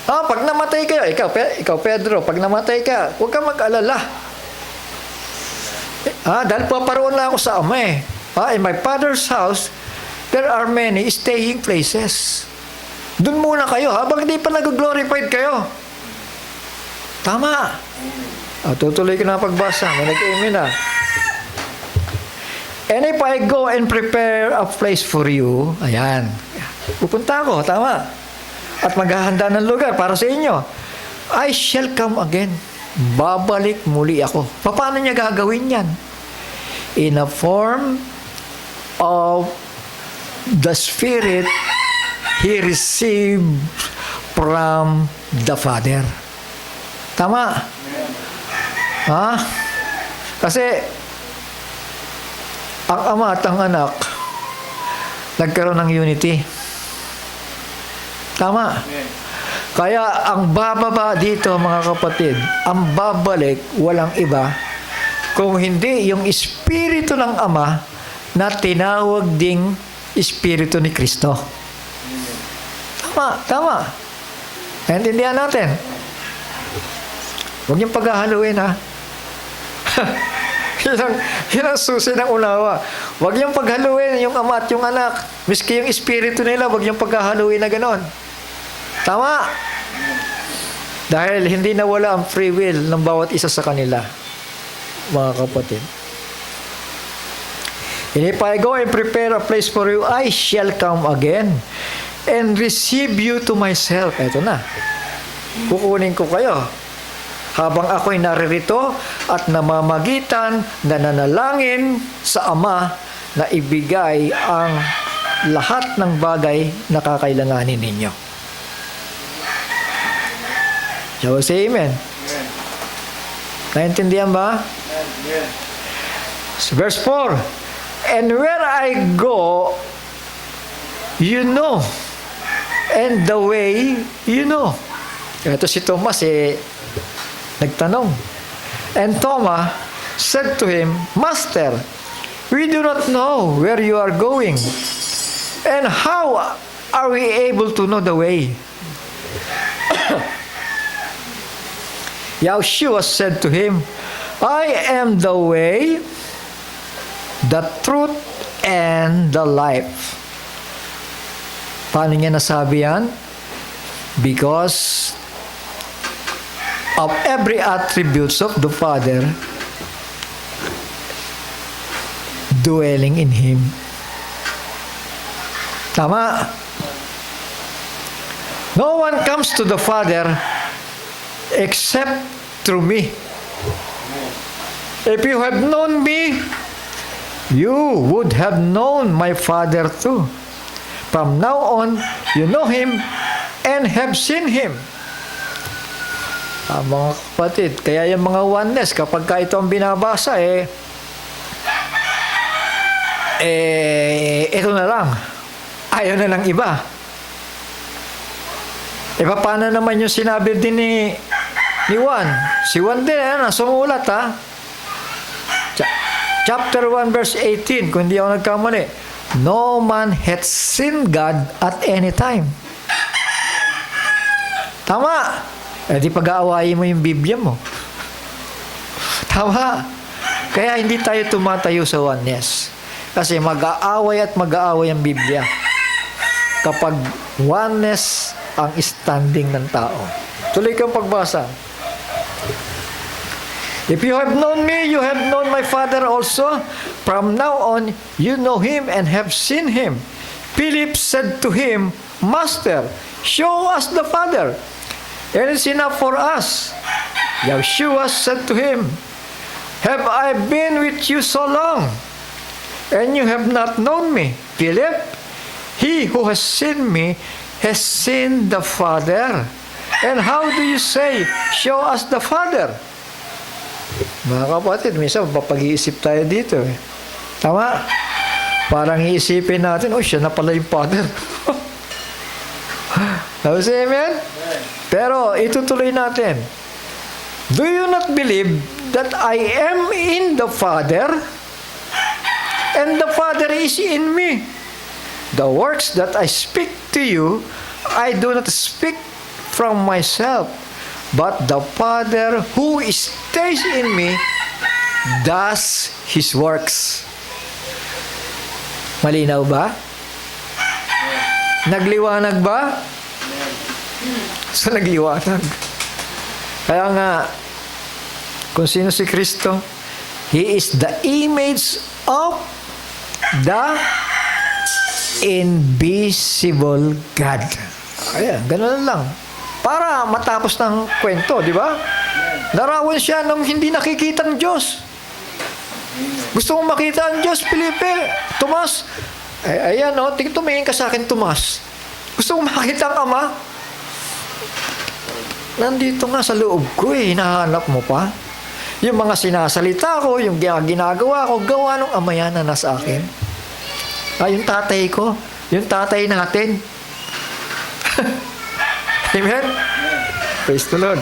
Pag namatay kayo, ikaw Pedro, pag namatay ka, huwag kang mag-alala. Dahil paparoon lang ako sa Ama eh. In my Father's house, there are many staying places. Doon muna kayo, habang hindi pa nag-glorified kayo. Tama. Tutuloy ko na pagbasa. May nag-amen na. And if I go and prepare a place for you, ayan, pupunta ako, tama. At maghahanda ng lugar para sa inyo. I shall come again. Babalik muli ako. Paano niya gagawin yan? In a form of the Spirit He received from the Father. Tama? Kasi ang Ama at ang Anak nagkaroon ng unity. Tama? Kaya ang bababa dito, mga kapatid, ang babalik, walang iba, kung hindi yung Espiritu ng Ama na tinawag ding Espiritu ni Kristo. Tama, tama. Naintindihan natin. Huwag niyong paghahaluin, ha? Yan ang susi ng unawa. Huwag niyong paghaluin yung Ama at yung Anak. Miski yung Espiritu nila, huwag niyong paghahaluin na ganon. Tama? Dahil hindi nawala ang free will ng bawat isa sa kanila, mga kapatid. And if I go and prepare a place for you, I shall come again and receive you to myself. Eto na. Kukunin ko kayo. Habang ako'y naririto at namamagitan na nanalangin sa Ama na ibigay ang lahat ng bagay na kakailanganin ninyo. So, say amen. Amen. Naintindihan ba? Amen. Verse 4. And where I go, you know. and the way you know. Ito si Thomas nagtanong. And Thomas said to him, Master, we do not know where you are going, and how are we able to know the way? Yeshua said to him, I am the way, the truth, and the life. Paano niya nasabi yan? Because of every attributes of the Father dwelling in Him. Tama? No one comes to the Father except through me. If you have known me, you would have known my Father too. From now on, you know Him and have seen Him. Mga kapatid, kaya yung mga oneness, kapag ka ito ang binabasa, ito na lang. Ayaw na ng iba. Paano naman yung sinabi din ni Juan? Si Juan din, sumulat Chapter 1, verse 18, kung hindi ako nagkamali. No man hath seen God at any time. Tama. Di pag-aawayin mo yung Biblia mo. Tama. Kaya hindi tayo tumatayo sa oneness. Kasi mag-aaway at mag-aaway ang Biblia kapag oneness ang standing ng tao. Tuloy kang pagbasa. If you have known me, you have known my Father also. From now on, you know Him and have seen Him. Philip said to Him, Master, show us the Father, and it's enough for us. Yeshua said to him, Have I been with you so long, and you have not known me, Philip? He who has seen me has seen the Father. And how do you say, show us the Father? Mga kapatid, minsan mapag-iisip tayo dito. Tama? Parang iisipin natin, siya na pala yung Father. Tapos, amen? Pero, itutuloy natin. Do you not believe that I am in the Father, and the Father is in me? The works that I speak to you, I do not speak from myself, but the Father who stays in me does His works. Malinaw ba? Nagliwanag ba? So, nagliwanag. Kaya nga, kung sino si Kristo, He is the image of the invisible God. Ayan, ganun lang. Para matapos ng kwento, di ba? Narawan siya nung hindi nakikita ng Diyos. Gusto mong makita ang Diyos, Felipe, Tomas? Ayan, tumingin ka sa akin, Tomas. Gusto mong makita ang Ama? Nandito nga sa loob ko hinahanap mo pa. Yung mga sinasalita ko, yung ginagawa ko, gawa ng Ama yan na nasa akin. Yung tatay ko, yung tatay natin. Amen? Praise the Lord.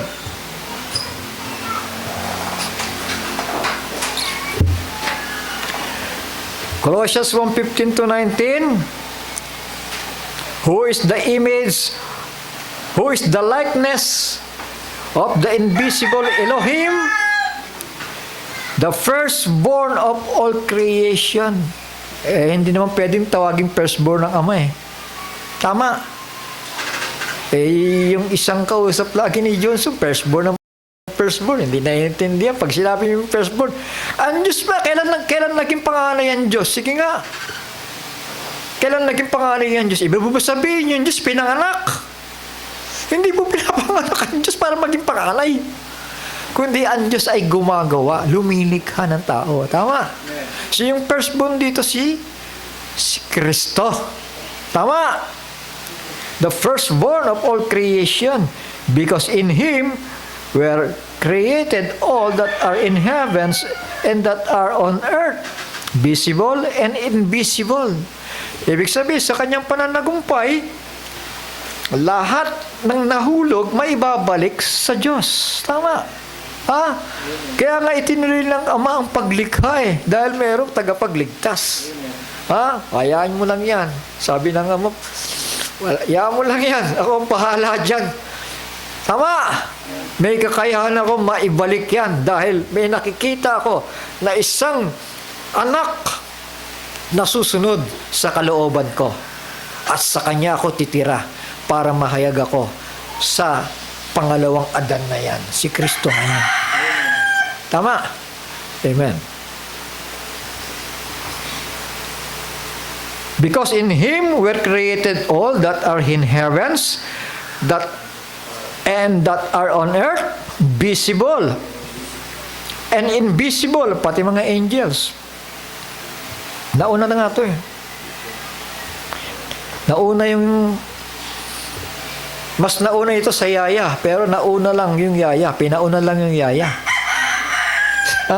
Colossians 1:15-19. Who is the image, who is the likeness of the invisible Elohim, the firstborn of all creation. Hindi naman pwedeng tawaging firstborn ng Ama Tama. Yung isang kausap lagi ni Johnson, firstborn ng firstborn. Hindi naiintindihan. Pag sinabi yung firstborn, ang Diyos ba? Kailan naging panganay ang Diyos? Sige nga. Kailan naging panganay ang Diyos? Iba mo ba sabihin yung Diyos pinanganak? Hindi mo pinapanganak ang Diyos para maging panganay. Kundi ang Diyos ay gumagawa, lumilikha ng tao. Tama? So yung firstborn dito si Kristo. Tama? The firstborn of all creation, because in Him were created all that are in heavens and that are on earth, visible and invisible. Ibig sabihin, sa kanyang pananagumpay, lahat ng nahulog maibabalik sa Diyos. Tama. Ha? Kaya nga itinuloy ng Ama ang paglikha dahil mayroong tagapagligtas. Ha? Hayaan mo lang yan. Sabi ng Ama, hayaan mo lang yan. Ako ang pahala dyan. Tama. May kakayahan ako maibalik yan dahil may nakikita ako na isang anak na susunod sa kalooban ko. At sa kanya ako titira para mahayag ako sa pangalawang Adan na yan. Si Kristo ngayon. Tama? Amen. Because in Him were created all that are in heavens, that are on earth, visible and invisible, pati mga angels. Nauna na nga ito Nauna yung mas nauna ito sa yaya, pero nauna lang yung yaya, pinauna lang yung yaya.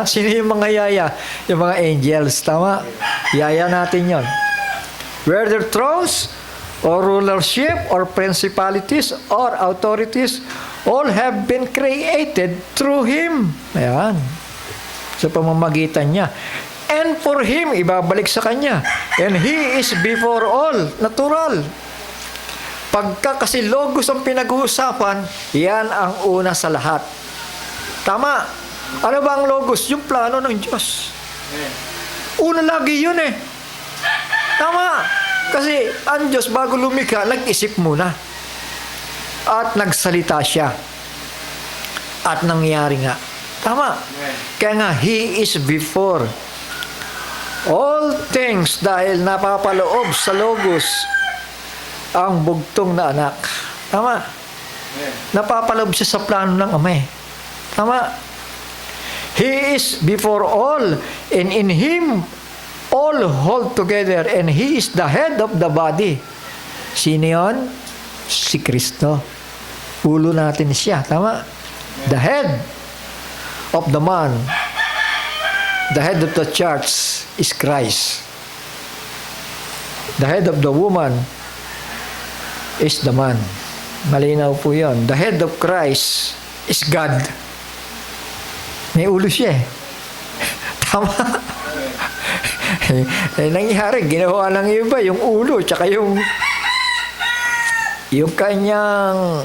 Sino yung mga yaya? Yung mga angels, tama? Yaya natin yon. Whether thrones, or rulership, or principalities, or authorities, all have been created through Him. Ayan. Sa pamamagitan niya. And for Him, ibabalik sa Kanya. And He is before all. Natural. Pagka kasi logos ang pinag-uusapan, yan ang una sa lahat. Tama. Ano ba ang logos? Yung plano ng Diyos. Una lagi yun Tama. Kasi ang Diyos bago lumikha, nag-isip muna. At nagsalita siya. At nangyari nga. Tama. Kaya nga, He is before all things dahil napapaloob sa logos ang bugtong na anak. Tama. Napapaloob siya sa plano ng Ama Tama. He is before all, and in Him all hold together, and He is the head of the body. Sino yun? Si Kristo. Ulo natin siya. Tama? The head of the man, the head of the church is Christ. The head of the woman is the man. Malinaw po yun. The head of Christ is God. May ulo siya Tama? Nangyari, ginawa ng iba yung ulo, tsaka yung kanyang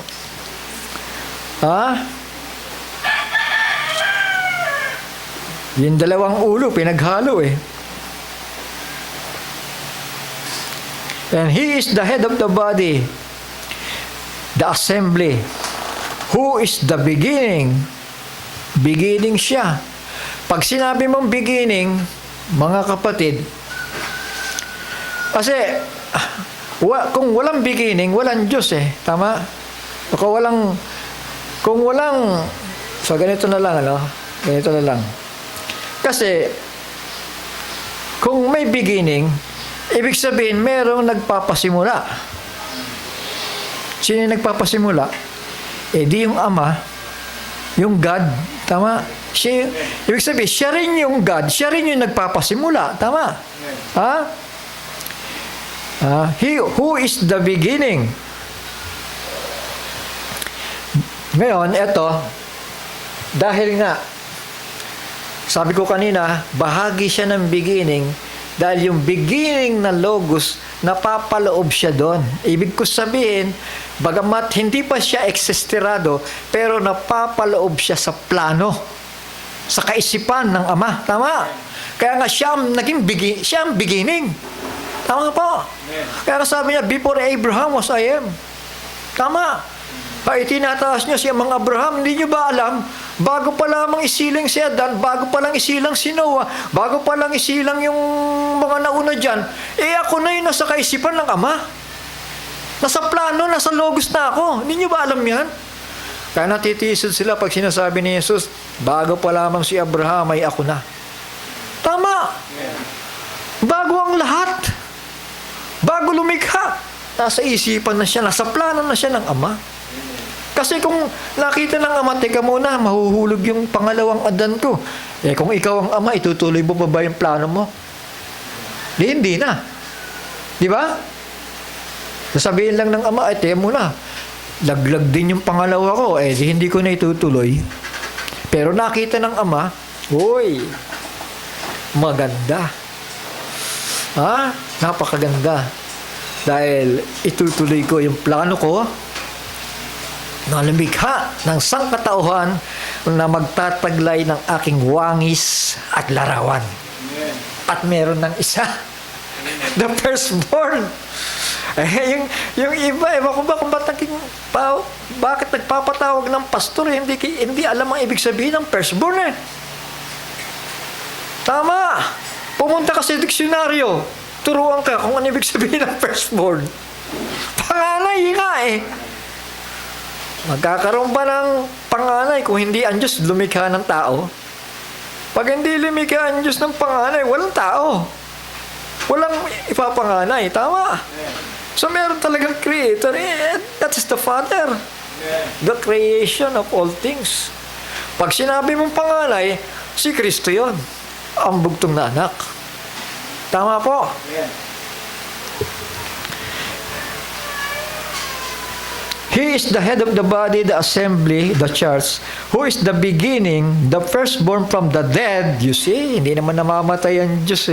yung dalawang ulo, pinaghalo And He is the head of the body, the assembly, who is the beginning. Beginning siya. Pag sinabi mong beginning, mga kapatid, kasi kung walang beginning, walang Diyos Tama? Kung walang, so ganito na lang, ganito na lang. Kasi, kung may beginning, ibig sabihin, merong nagpapasimula. Sino yung nagpapasimula? Di yung Ama, yung God, tama? Ibig sabihin, siya rin yung God, siya rin yung nagpapasimula, tama? He who is the beginning. Ngayon, eto, dahil nga, sabi ko kanina, bahagi siya ng beginning, dahil yung beginning na logos, napapaloob siya doon. Ibig ko sabihin, bagamat hindi pa siya existirado, pero napapaloob siya sa plano, sa kaisipan ng Ama. Tama? Kaya nga siya ang beginning. Tama po. Kaya sabi niya, before Abraham was I am. Tama. Itinataas niya si mga Abraham. Hindi niyo ba alam, bago pa lamang isilang si Adan, bago pa lang isilang si Noah, bago pa lang isilang yung mga nauna dyan, ako na yung nasa kaisipan ng Ama. Nasa plano, nasa logos na ako. Hindi niyo ba alam yan? Kaya natitiisod sila pag sinasabi ni Jesus, bago pa lamang si Abraham ay ako na. Tama. Bago ang lahat. Bago lumikha. Nasa isipan na siya, nasa plano na siya ng Ama. Kasi kung nakita ng Ama, teka muna, mahuhulog yung pangalawang Adan ko. Kung ikaw ang Ama, itutuloy mo ba yung plano mo? Hindi na. Di ba? Sasabihin lang ng ama, tiyan mo na, laglag din yung pangalawa ko, di hindi ko na itutuloy. Pero nakita ng ama, uy, maganda. Napakaganda. Dahil itutuloy ko yung plano ko na lumikha ng sangkatauhan na magtataglay ng aking wangis at larawan.
Amen.
At meron ng isa. The firstborn. Yung iba, ewan ko ba kung bakit nagpapatawag ng pastor, hindi alam ang ibig sabihin ng firstborn Tama. Pumunta ka sa diksyonaryo. Turuan ka kung ano ibig sabihin ng firstborn. Panganay nga Magkakaroon ba ng panganay kung hindi ang Diyos lumikha ng tao? Pag hindi lumikha ang Diyos ng panganay, walang tao. Walang ipapanganay. Tama. So meron talagang creator. That is the Father. The creation of all things. Pag sinabi mong panganay, si Kristo yon, ang bugtong na anak. Tama po. He is the head of the body, the assembly, the church, who is the beginning, the firstborn from the dead. You see, hindi naman namamatay ang Diyos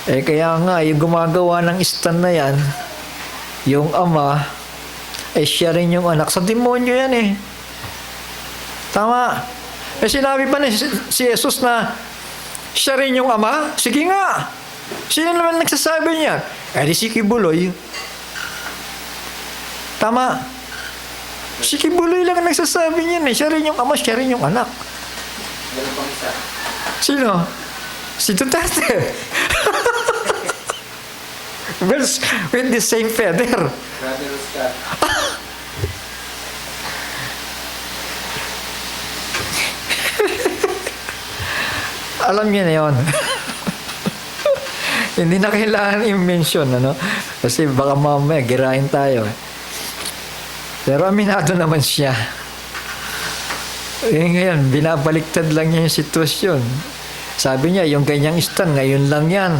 kaya nga, yung gumagawa ng stand na yan, yung ama, siya rin yung anak. Sa demonyo yan Tama. Sinabi pa si Jesus na siya rin yung ama? Sige nga. Sino naman nagsasabi niya? Di si Kibuloy. Tama. Si Kibuloy lang ang nagsasabi niya Siya rin yung ama, siya rin yung anak. Sino? Si Duterte. With the same feather.
Brother Oscar.
Alam niya na yun. Hindi na kailangan i-mention, Kasi baka mamaya, girahin tayo. Pero aminado naman siya. Ngayon, binabaliktad lang niya yung sitwasyon. Sabi niya, yung ganyang stand, ngayon lang yan.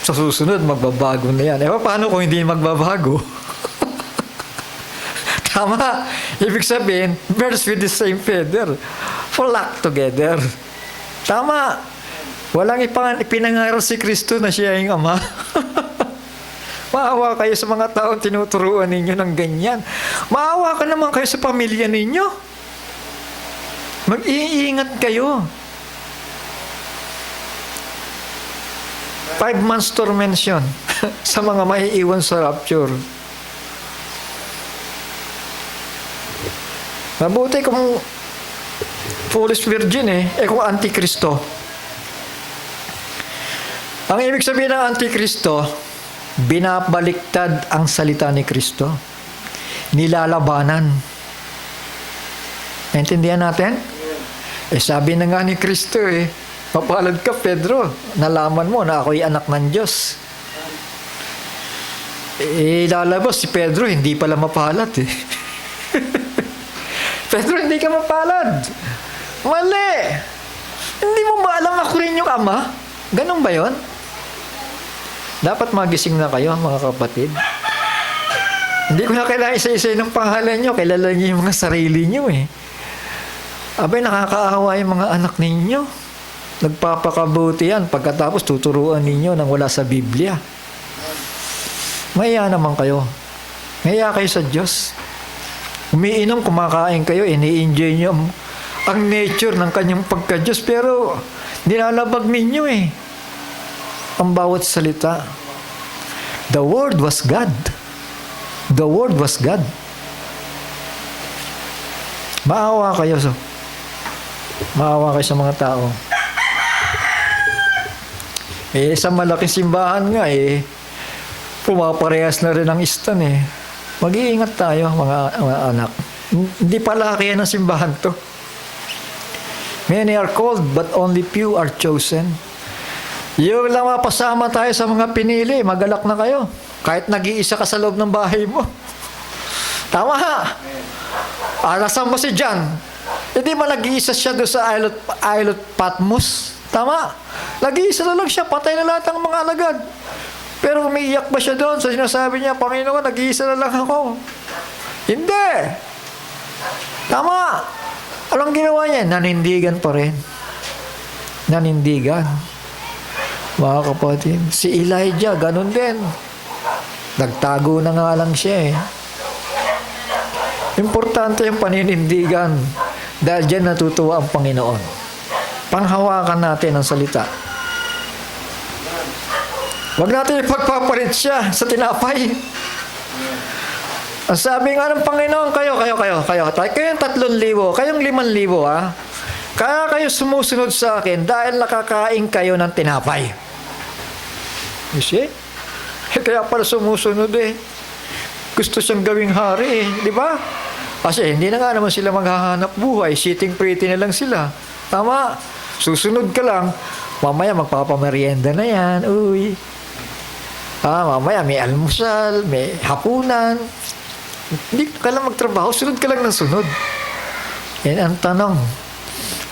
Sa susunod, magbabago na yan. Paano kung hindi magbabago? Tama. Ibig sabihin, birds with the same feather flock together. Tama. Walang ipinangaral si Kristo na siya yung ama. Maawa kayo sa mga taong tinuturuan ninyo ng ganyan. Maawa ka naman kayo sa pamilya ninyo. Mag-iingat kayo. 5 months tormention sa mga maiiwan sa rapture. Mabuti kung foolish virgin kung antikristo. Ang ibig sabihin ng antikristo, binabaliktad ang salita ni Kristo. Nilalabanan. Naintindihan natin? Sabi na nga ni Kristo mapalad ka, Pedro. Nalaman mo na ako'y anak ng Diyos. Lalabas si Pedro, hindi pala mapalad Pedro, hindi ka mapalad. Mali. Hindi mo maalam ako rin yung ama? Ganun ba yon? Dapat magising na kayo, mga kapatid. Hindi ko na kailangan isa-isa ng pangalan nyo. Kilala nyo yung mga sarili nyo Abay, nakakaawa yung mga anak ninyo. Nagpapakabuti yan. Pagkatapos tuturuan ninyo nang wala sa Biblia. Maya naman kayo. Maya kayo sa Diyos. Umiinom, kumakain kayo, ini-enjoy nyo ang nature ng kanyang pagka-Diyos. Pero, nilalabag ninyo ang bawat salita. The Word was God. The Word was God. Maawa kayo sa mga tao. Sa malaking simbahan nga pumaparehas na rin ang istan Mag-iingat tayo mga anak. Hindi palaki ng simbahan to. Many are called but only few are chosen. Yung lang mapasama tayo sa mga pinili, magalak na kayo. Kahit nag-iisa ka sa loob ng bahay mo. Tama nasaan ba si John? Hindi ba nag-iisa siya doon sa Islet Patmos? Tama. Nag-iisa na lang siya, patay na lahat ng mga alagad. Pero umiiyak ba siya doon sa sinasabi niya, Panginoon, nag-iisa na lang ako? Hindi. Tama. Anong ginawa niya? Nanindigan pa rin. Nanindigan. Mga kapatid, si Elijah, ganun din. Nagtago na nga lang siya eh. Importante yung paninindigan dahil dyan natutuwa ang Panginoon. Panghawakan natin ang salita. Huwag natin ipagpapalit siya sa tinapay. Ang sabi nga ng Panginoon, kayo, kayong 3,000, kayong 5,000 ha. Kaya kayo sumusunod sa akin dahil nakakain kayo ng tinapay. You see? Kaya pala sumusunod eh. Gusto siyang gawing hari eh, di ba? Kasi hindi na nga naman sila maghahanap buhay, sitting pretty na lang sila. Tama? Susunod ka lang, mamaya magpapamerienda na yan, uy. Mamaya may almusal, may hapunan. Hindi ka lang magtrabaho, sunod ka lang ng sunod. Yan ang tanong.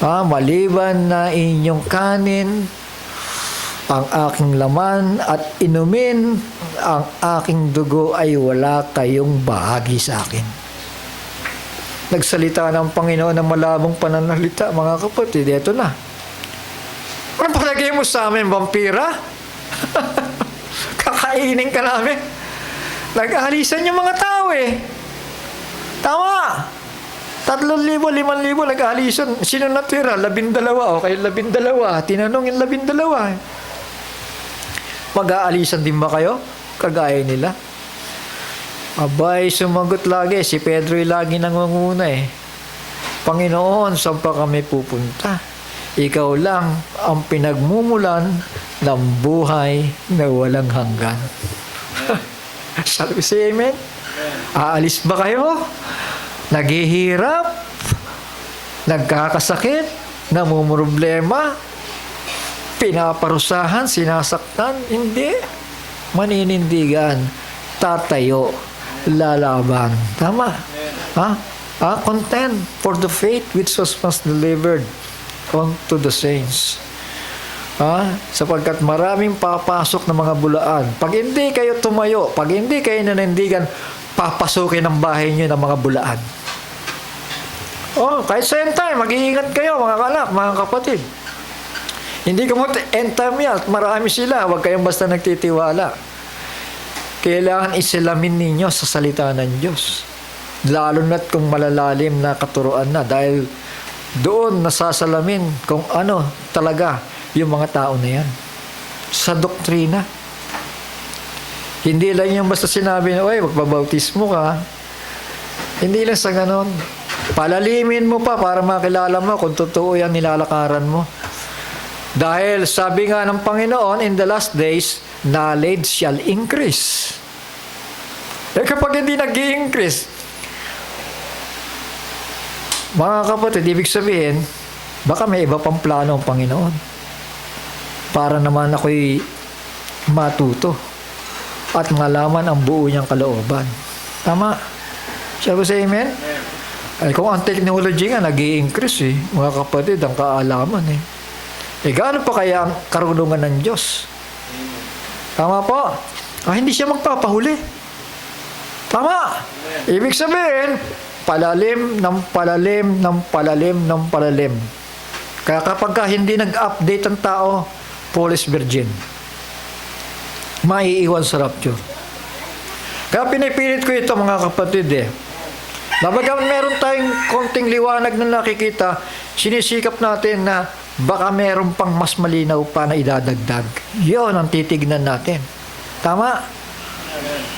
Maliban na inyong kanin, ang aking laman at inumin, ang aking dugo ay wala kayong bahagi sa akin. Nagsalita ng Panginoon ng malabong pananalita, mga kapatid, ito na. Anong palagay mo sa amin, vampira? Kakainin ka namin. Nag-aalisan yung mga tao eh. Tama. 3,000, 5,000 nag-aalisan. Sino natira? 12. Okay, 12. Tinanong yung 12. Mag-aalisan din ba kayo? Kagaya nila. Abay, sumagot lagi. Si Pedro lagi nangunguna eh. Panginoon, saan pa kami pupunta? Ikaw lang ang pinagmumulan ng buhay na walang hanggan. Shall we say amen? Aalis ba kayo? Naghihirap? Nagkakasakit? Namumroblema? Pinaparusahan? Sinasaktan? Hindi. Maninindigan. Tatayo. Lalaban. Tama. Content for the faith which was once delivered unto the saints. Sapagkat maraming papasok ng mga bulaan. Pag hindi kayo tumayo, pag hindi kayo nanindigan, papasukin ang bahay niyo ng mga bulaan. Kahit sa end time, mag-iingat kayo mga kalak, mga kapatid. Hindi ka mo end time yan, marami sila, huwag kayong basta nagtitiwala. Kailangan isilamin ninyo sa salita ng Diyos. Lalo na't kung malalalim na katuruan na dahil doon nasasalamin kung ano talaga yung mga tao na yan. Sa doktrina. Hindi lang yung basta sinabi na, magbabautismo ka. Hindi lang sa ganon. Palalimin mo pa para makilala mo kung totoo yan nilalakaran mo. Dahil sabi nga ng Panginoon, in the last days, knowledge shall increase. Kapag hindi nag-i-increase, mga kapatid, ibig sabihin, baka may iba pang plano ang Panginoon. Para naman ako'y matuto at malaman ang buo niyang kalooban. Tama? Shall we say amen? Ay, kung ang technology nga nag-i-increase mga kapatid, ang kaalaman gaano pa kaya ang karunungan ng Diyos? Tama po? Hindi siya magpapahuli. Tama? Ibig sabihin, palalim ng palalim ng palalim ng palalim. Kaya kapag hindi nag-update ang tao, Paulus virgin, maiiwan sa rapture. Kaya pinipilit ko ito mga kapatid Babagang meron tayong konting liwanag na nakikita, sinisikap natin na baka meron pang mas malinaw pa na idadagdag. Yun ang titignan natin. Tama?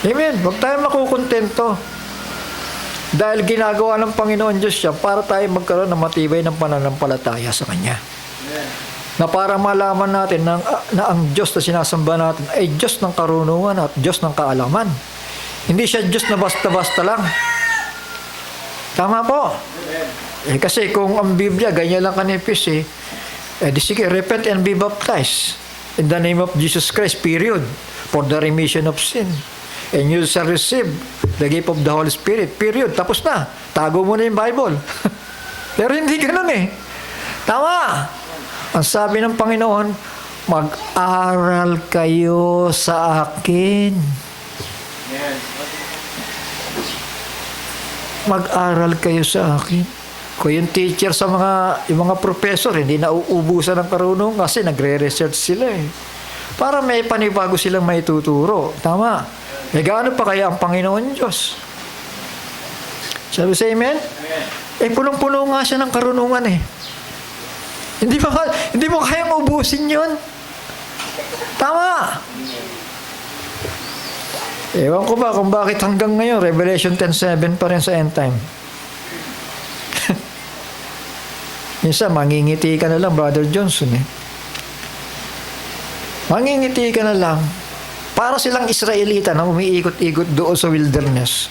Amen. Huwag tayo makukontento. Dahil ginagawa ng Panginoon Diyos siya para tayo magkaroon ng matibay ng pananampalataya sa Kanya. Na para malaman natin na ang Diyos na sinasamba natin ay Diyos ng karunungan at Diyos ng kaalaman. Hindi siya Diyos na basta-basta lang. Tama po? Kasi kung ang Biblia ganyan lang kanipis di sige, repent and be baptized in the name of Jesus Christ, period, for the remission of sin. And you shall receive the gift of the Holy Spirit, period. Tapos na. Tago mo na yung Bible. Pero hindi ganun Tama. Ang sabi ng Panginoon, Mag-aral kayo sa akin. Mag-aral kayo sa akin. Kung yung teacher sa yung mga professor, hindi na uubusan ng karunong kasi nagre-research sila eh. Para may panibago silang may tuturo. Tama. Eh gaano pa kaya ang Panginoon Diyos? Sabi sa amen? Eh punong-puno nga siya ng karunungan eh. Hindi mo kayang ubusin yun. Tama. Ewan ko ba kung bakit hanggang ngayon Revelation 10:7 pa rin sa end time. Minsan mangingiti ka na lang, Brother Johnson eh. Mangingiti ka na lang. Para silang Israelita na umiikot-ikot doon sa wilderness.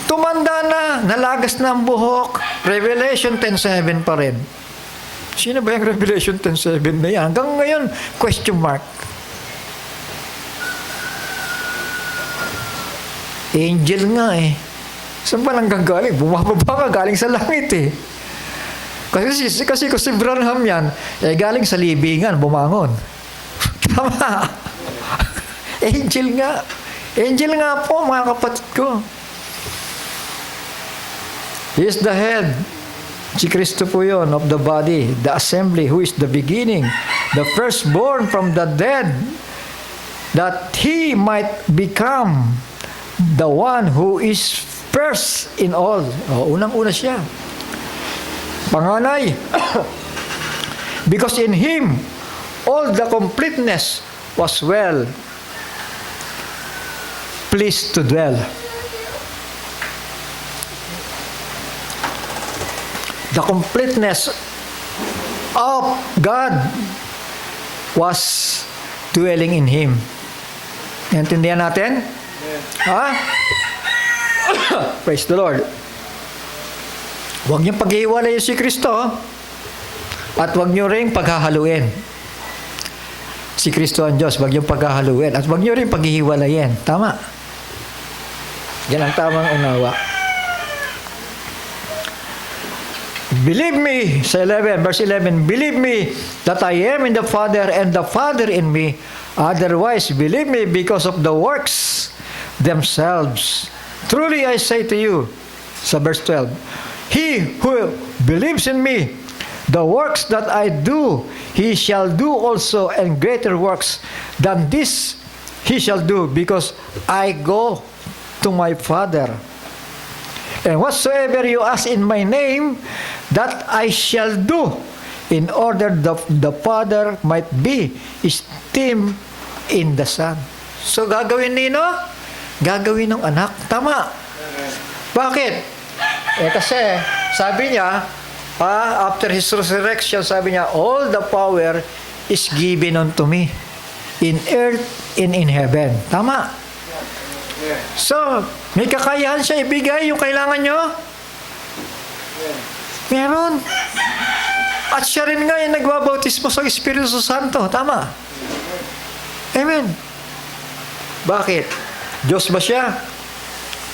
Tumanda na, nalagas na ang buhok. Revelation 10:7 pa rin. Sino ba yung Revelation 10:7 na yan? Hanggang ngayon, question mark. Angel nga eh. Saan ba nang galing? Bumababa ka, galing sa langit eh. Kasi kung si Branham yan, eh galing sa libingan, bumangon. Tama. Angel nga. Angel nga po, mga kapatid ko. He is the head. Si Kristo po yun, of the body, the assembly, who is the beginning, the firstborn from the dead, that he might become the one who is first in all. Unang-una siya. Panganay. Because in him, all the completeness was well pleased to dwell. The completeness of God was dwelling in him. Naintindihan natin? Ha? Praise the Lord. Huwag niyong paghihiwalayin si Kristo at huwag niyo ring paghahaluin. Si Kristo ang Diyos, huwag niyong paghahaluin at huwag niyo ring paghihiwalayin. Tama. Yan ang tamang unawa. Believe me, sa 11, verse 11, believe me that I am in the Father and the Father in me. Otherwise, believe me because of the works themselves. Truly I say to you, sa verse 12, he who believes in me, the works that I do, he shall do also, and greater works than this he shall do, because I go to my Father. And whatsoever you ask in my name, that I shall do, in order the Father might be esteemed in the Son. So gagawin nino? Gagawin ng anak. Tama. Bakit? Kasi sabi niya, after his resurrection, sabi niya, all the power is given unto me in earth and in heaven. Tama. So, may kakayahan siya ibigay yung kailangan nyo? Meron. At siya rin nga yung nagbabautismo sa Espiritu Santo. Tama. Amen. Bakit? Diyos ba siya?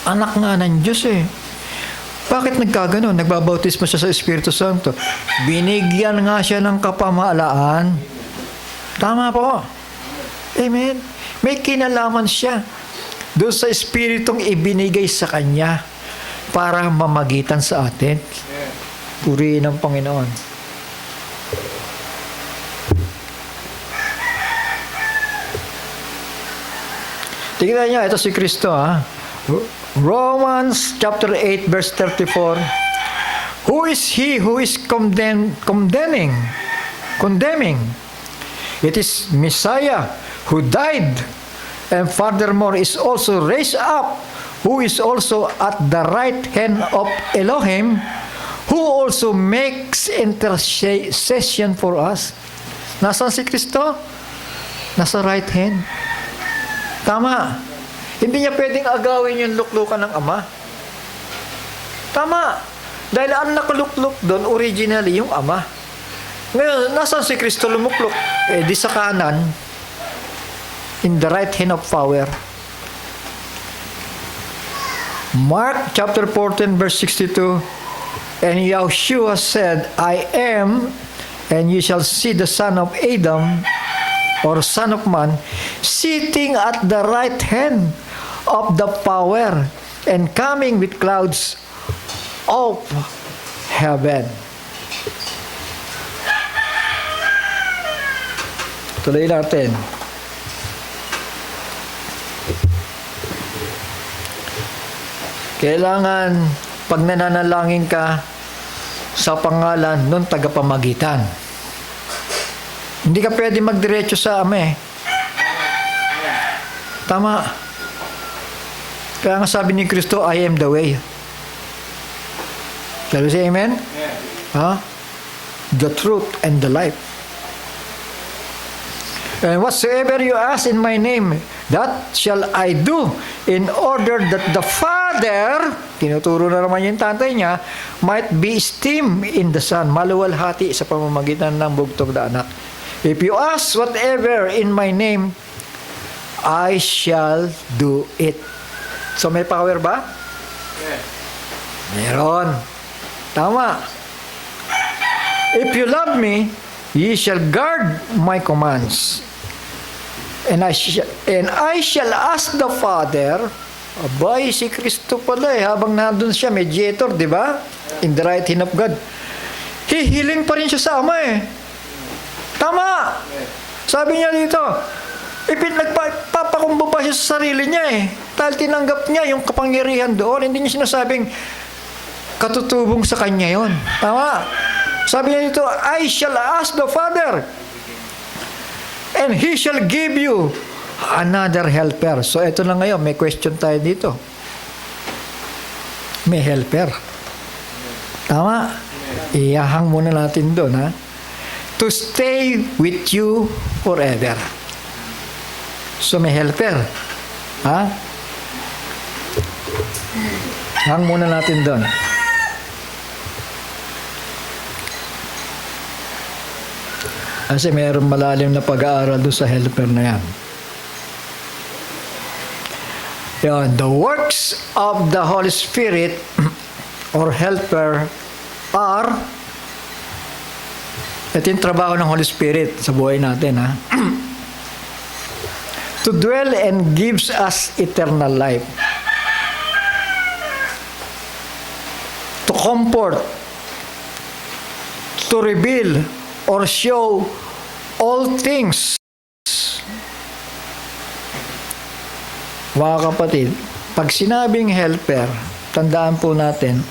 Anak nga ng Diyos eh. Bakit nagkaganon? Nagbabautismo siya sa Espiritu Santo. Binigyan nga siya ng kapamahalaan. Tama po. Amen. May kinalaman siya doon sa Espiritong ibinigay sa Kanya para mamagitan sa atin. Purihin ang Panginoon. Tingnan niyo, ito si Kristo Romans chapter 8 verse 34. Who is he who is condemning? It is Messiah who died and furthermore is also raised up, who is also at the right hand of Elohim, who also makes intercession for us. Nasaan si Kristo? Nasa right hand. Tama. Hindi niya pwedeng agawin yung luklukan ng Ama. Tama. Dahil ang nakulukluk doon, originally, yung Ama. Ngayon, nasaan si Kristo lumukluk? Di sa kanan, in the right hand of power. Mark chapter 14 verse 62, and Yahushua said, I am, And you shall see the son of Adam, or son of man, sitting at the right hand of the power and coming with clouds of heaven. Tuloy natin. Kailangan, pag nananalangin ka sa pangalan ng tagapamagitan, hindi ka pwede magdiretso sa Ama eh. Tama. Kaya nga sabi ni Kristo, I am the way. Shall we say amen? Yeah. The truth and the life. And whatsoever you ask in my name, that shall I do, in order that the Father, tinuturo na naman yung tatay niya, might be esteemed in the Son, maluwalhati sa pamamagitan ng bugtong na anak. If you ask whatever in my name, I shall do it. So may power ba? Yes. Meron. Tama. If you love me, ye shall guard my commands. And I shall ask the Father, abay, si Kristo pala eh, habang nandun siya, mediator, di ba? In the right hand of God. Hihiling pa rin siya sa Ama eh. Tama! Sabi niya dito, nagpapakumbaba siya sa sarili niya eh. Dahil tinanggap niya yung kapangyarihan doon, hindi niya sinasabing katutubong sa kanya yon. Tama? Sabi niya dito, I shall ask the Father, and He shall give you another helper. So, ito na ngayon, may question tayo dito. May helper. Tama? Iyahang muna natin doon, ha? To stay with you forever. So, may helper. Ha? Hang muna natin doon. Kasi mayroong malalim na pag-aaral doon sa helper na yan. Yan. The works of the Holy Spirit or helper are, ito yung trabaho ng Holy Spirit sa buhay natin, ha? To dwell and gives us eternal life. To comfort, to reveal, or show all things. Mga kapatid, pag sinabing helper, tandaan po natin,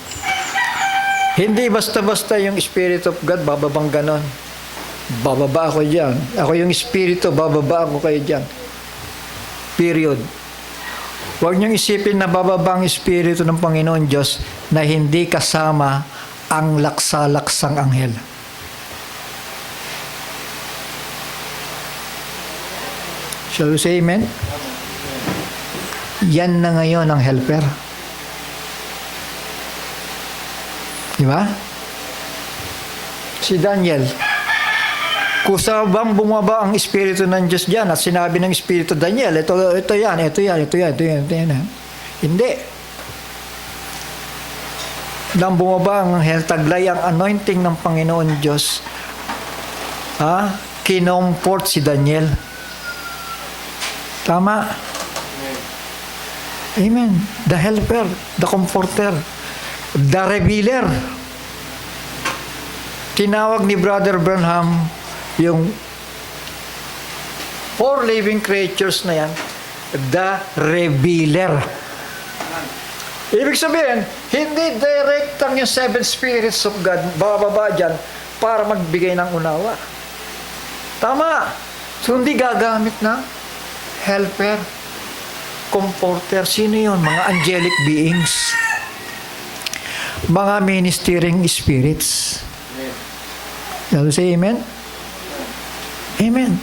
hindi basta-basta yung Spirit of God, bababang ganon. Bababa ako dyan. Ako yung Espiritu, bababa ako kayo dyan. Period. Huwag niyong isipin na bababa ang Espiritu ng Panginoon Diyos na hindi kasama ang laksa-laksang anghel. Shall we say amen? Yan na ngayon ang helper. Di ba? Si Daniel, kusa bang bumaba ang Espiritu ng Diyos dyan at sinabi ng Espiritu, Daniel, ito yan. Hindi. Nang bumaba ang taglay ang anointing ng Panginoon Diyos, kinomport si Daniel. Tama? Amen. The helper, the comforter, the revealer. Tinawag ni Brother Branham yung 4 living creatures na yan, the revealer. Ibig sabihin, hindi direktang yung 7 spirits of God bababa dyan para magbigay ng unawa. Tama. So, hindi gagamit ng helper, comforter. Sino yun? Mga angelic beings. Mga ministering spirits. Shall we say amen? Amen.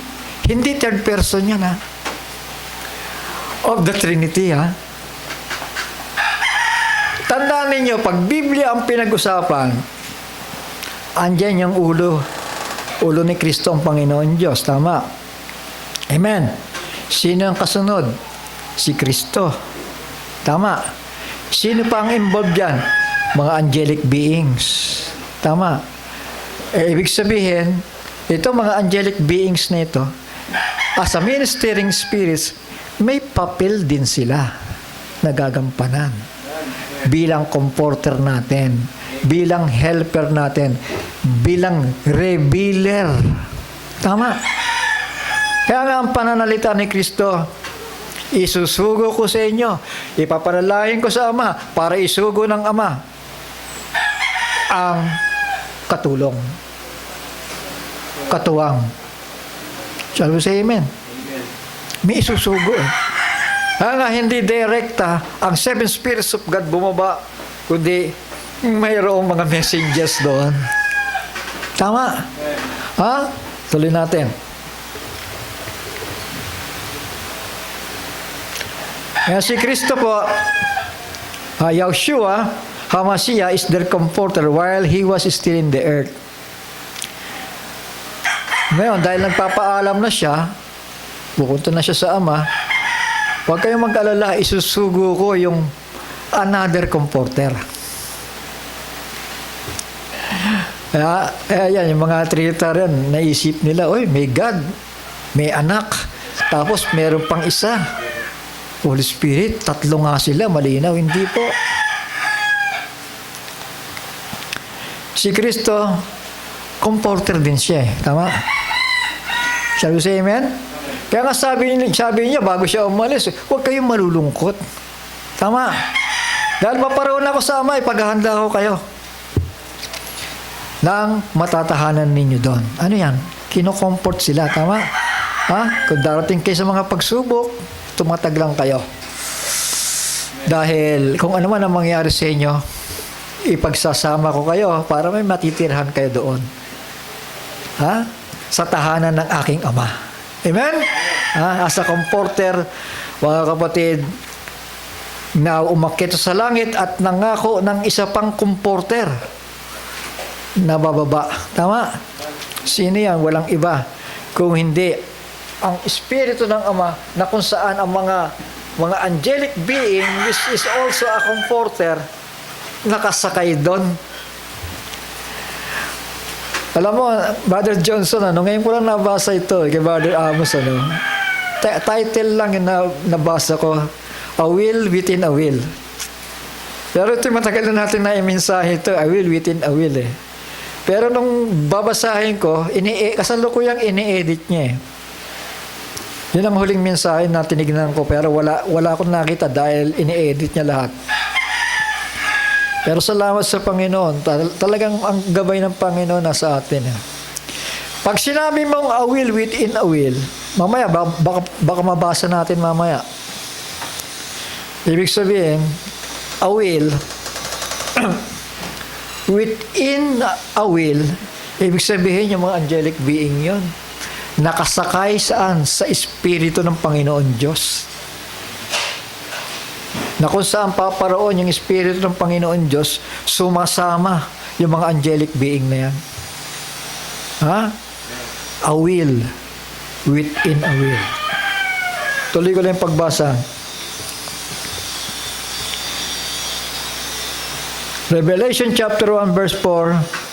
Hindi third person yan, ha? Of the Trinity, ha? Tandaan ninyo, pag Biblia ang pinag-usapan, andyan yung ulo ni Kristo ang Panginoon Diyos. Tama? Amen. Sino ang kasunod? Si Kristo. Tama. Sino pa ang involved dyan? Mga angelic beings. Tama. Ibig sabihin, ito mga angelic beings na ito, as a ministering spirits, may papel din sila na gagampanan bilang comforter natin, bilang helper natin, bilang revealer. Tama. Kaya nga ang pananalita ni Kristo, isusugo ko sa inyo, ipapanalangin ko sa Ama para isugo ng Ama ang katulong, katuwang. Shall we say amen? May isusugo eh. Kaya nga hindi direkta ang seven spirits of God bumaba, kundi mayroong mga messengers doon. Tama? Ha? Tuloy natin. Kaya si Kristo po, Yahushua, HaMashiach is their comforter while He was still in the earth. Ngayon, dahil nagpapaalam na siya, pupunta na siya sa Ama, huwag kayong mag-alala, isusugo ko yung another comforter. Kaya yan, yung mga Trinitarian, naisip nila, oy, may God, may anak, tapos meron pang isa. Holy Spirit, tatlo nga sila, malinaw. Hindi po. Si Kristo, comforter din siya eh. Tama? Shall we say amen? Kaya nga sabi niya, bago siya umalis, huwag kayong malulungkot. Tama? Dahil maparoon ako sa Ama, ipaghahanda ko kayo nang matatahanan ninyo doon. Ano yan? Kino-comfort sila. Tama? Ha? Kung darating kayo sa mga pagsubok, tumatag lang kayo. Dahil kung ano man ang mangyari sa inyo, ipagsasama ko kayo para may matitirhan kayo doon. Ha? Sa tahanan ng aking Ama. Amen? Ha? As a comforter, mga kapatid, na umakyat sa langit at nangako ng isa pang comforter na bababa. Tama? Sino yan? Walang iba. Kung hindi ang Espiritu ng Ama na kung saan ang mga angelic being which is also a comforter nakasakay doon. Alam mo, Brother Johnson, ngayon ko lang nabasa ito kay Brother Amos, title lang yung nabasa ko, A Will Within a Will. Pero ito matagal na natin na i-mensahe ito, A Will Within a Will eh. Pero nung babasahin ko, kasalukuyang ini-edit niya eh. Yun ang huling mensahe na tinignan ko, pero wala akong nakita dahil ini-edit niya lahat. Pero salamat sa Panginoon, talagang ang gabay ng Panginoon nasa atin. Pag sinabi mong a will within a will, mamaya, baka mabasa natin mamaya. Ibig sabihin, a will, within a will, ibig sabihin yung mga angelic being yun. Nakasakay saan? Sa Espiritu ng Panginoon Diyos. Na kung saan paparoon yung Espiritu ng Panginoon Diyos, sumasama yung mga angelic being na yan. Ha? A will within a will. Tuloy ko lang yung pagbasa. Revelation chapter 1 verse 4.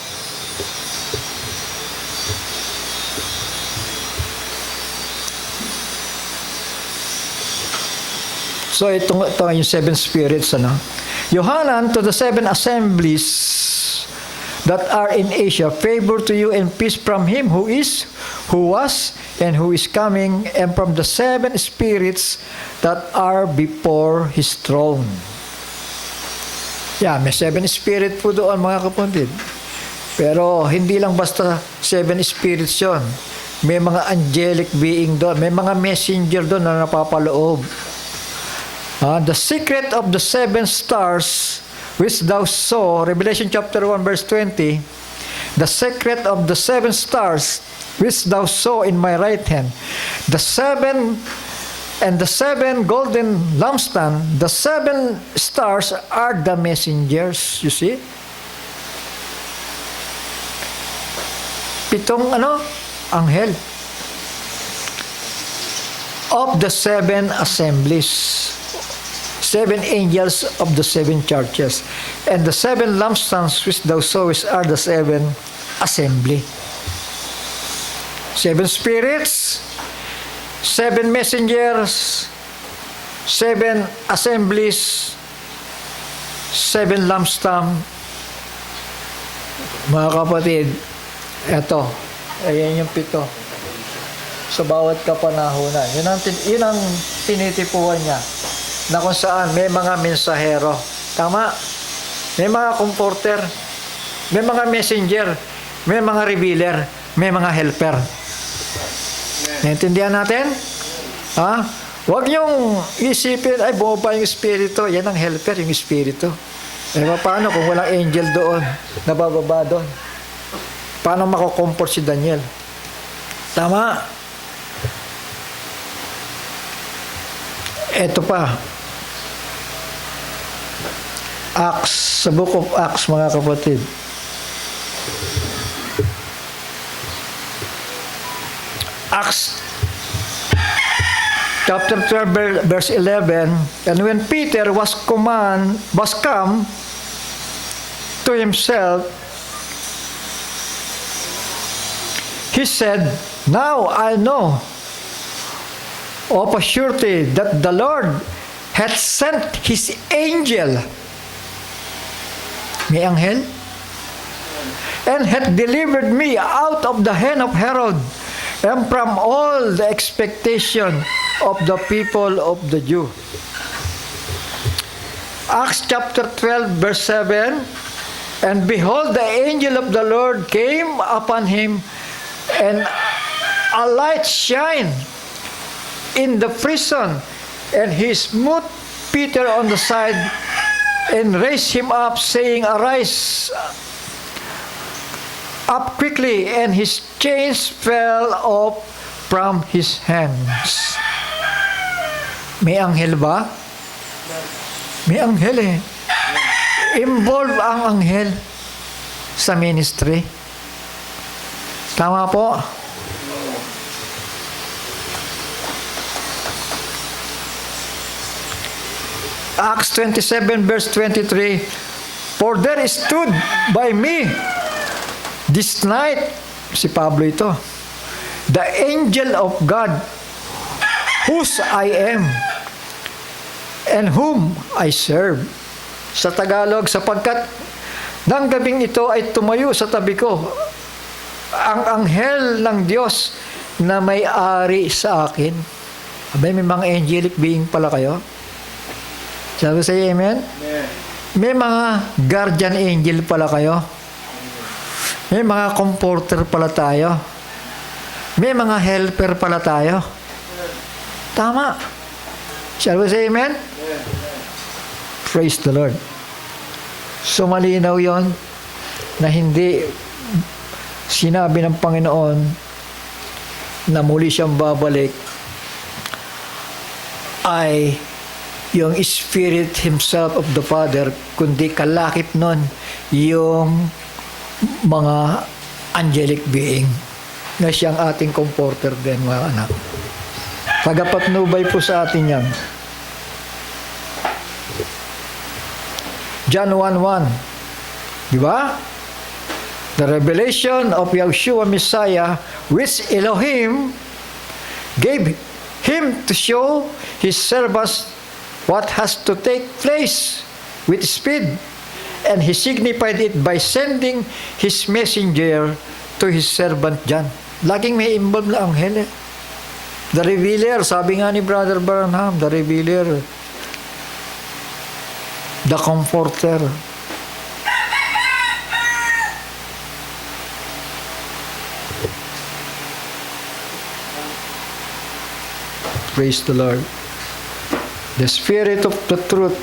So, ito yung seven spirits, Yohanan, to the seven assemblies that are in Asia, favor to you and peace from Him who is, who was, and who is coming, and from the seven spirits that are before His throne. Yeah, may seven spirit po doon, mga kapatid. Pero, hindi lang basta seven spirits yun. May mga angelic being doon. May mga messenger doon na napapaloob. The secret of the seven stars which thou saw, Revelation chapter 1 verse 20, the secret of the seven stars which thou saw in my right hand, the seven golden lampstand, the seven stars are the messengers, you see? Pitong anghel of the seven assemblies. Seven angels of the seven churches. And the seven lampstands which thou sawest are the seven assembly. 7 spirits, 7 messengers, 7 assemblies, 7 lampstand. Mga kapatid, eto, ayan yung 7. Sa bawat kapanahunan. Yun ang tinitipuhan niya. Na kung saan may mga mensahero. Tama? May mga comforter. May mga messenger. May mga revealer. May mga helper. Naintindihan natin? Ha? Huwag niyong isipin, ay bumaba yung espiritu. Yan ang helper, yung espiritu. Paano kung walang angel doon? Nabababa doon. Paano makukomfort si Daniel? Tama? Ito pa. Acts, sa Book of Acts, mga kapatid. Acts chapter 12 verse 11, and when Peter was come to himself, he said, "Now I know of a surety that the Lord hath sent his angel," may anghel, "and hath delivered me out of the hand of Herod, and from all the expectation of the people of the Jew." Acts chapter 12 verse 7, "And behold, the angel of the Lord came upon him, and a light shined in the prison, and he smote Peter on the side, and raised him up, saying, Arise up quickly, and his chains fell off from his hands." May anghel ba? May anghel eh. Involve ang anghel sa ministry. Tama po? Acts 27 verse 23, "For there stood by me this night," si Pablo ito, "the angel of God, whose I am, and whom I serve." Sa Tagalog, "Sapagkat ng gabing ito ay tumayo sa tabi ko ang anghel ng Diyos na may-ari sa akin." Abay, may mga angelic being pala kayo. Sabi sa iyo, amen? May mga guardian angel pala kayo. May mga comforter pala tayo. May mga helper pala tayo. Tama. Shall we say amen? Praise the Lord. So malinaw yon na hindi sinabi ng Panginoon na muli siyang babalik ay yung Spirit Himself of the Father, kundi kalakip nun yung mga angelic being na siyang ating comforter din, mga anak. Tagapatnubay po sa atin yan. John 1:1, di ba? The revelation of Yeshua Messiah, which Elohim gave him to show his servants what has to take place with speed, and he signified it by sending his messenger to his servant John. Laging may involved na anghel eh. The revealer, sabi nga ni Brother Branham, the revealer, the comforter. Praise the Lord. The Spirit of the truth,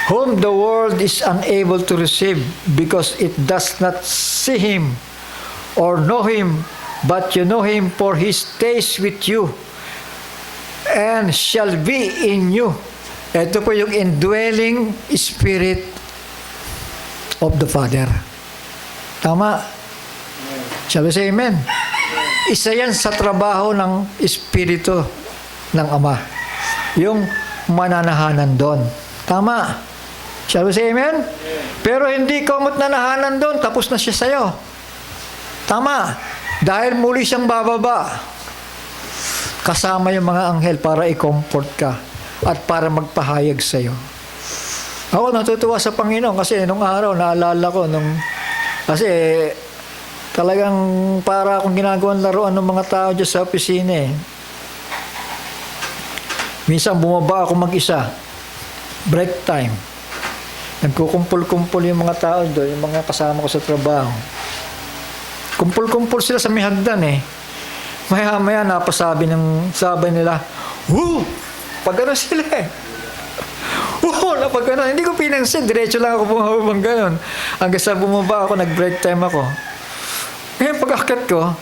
whom the world is unable to receive because it does not see him or know him, but you know him, for he stays with you and shall be in you. Ito po yung indwelling Spirit of the Father. Tama? Shall we say amen? Isa yan sa trabaho ng Espiritu ng Ama. Yung mananahanan doon. Tama? Shall we say amen? Pero hindi kamot na nahanan doon, tapos na siya sa'yo. Tama. Dahil muli siyang bababa. Kasama yung mga anghel para i-comfort ka at para magpahayag sa'yo. Ako natutuwa sa Panginoon kasi nung araw naalala ko kasi talagang para akong ginagawang laruan ng mga tao dyan sa opisina eh. Minsan bumaba ako mag-isa. Break time. Nagkukumpul-kumpul yung mga tao doon, yung mga kasama ko sa trabaho. Kumpul-kumpul sila sa may hagdan eh. Maya-maya napasabi nila, "Woo!" Pag ano sila eh. "Woo!" Pag ano, hindi ko pinansin. Diretso lang ako bumabang gano'n. Hanggang sa bumaba ako, nag-break time ako. Ngayon pag-akyat ko,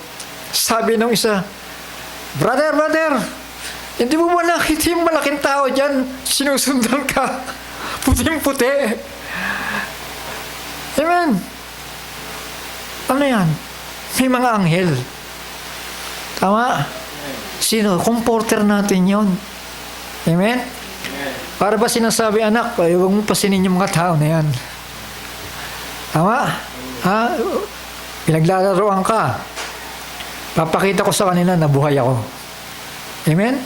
sabi nung isa, Brother, hindi mo ba nakita yung malaking tao dyan? Sinusundan ka. Puting-puti. Amen. Ano yan? May mga anghel. Tama? Sino? Comforter natin yon. Amen? Para ba sinasabi, anak, huwag mo pasinin yung mga tao na yan. Tama? Ha? Pinaglalaroan ka. Papakita ko sa kanila na buhay ako. Amen?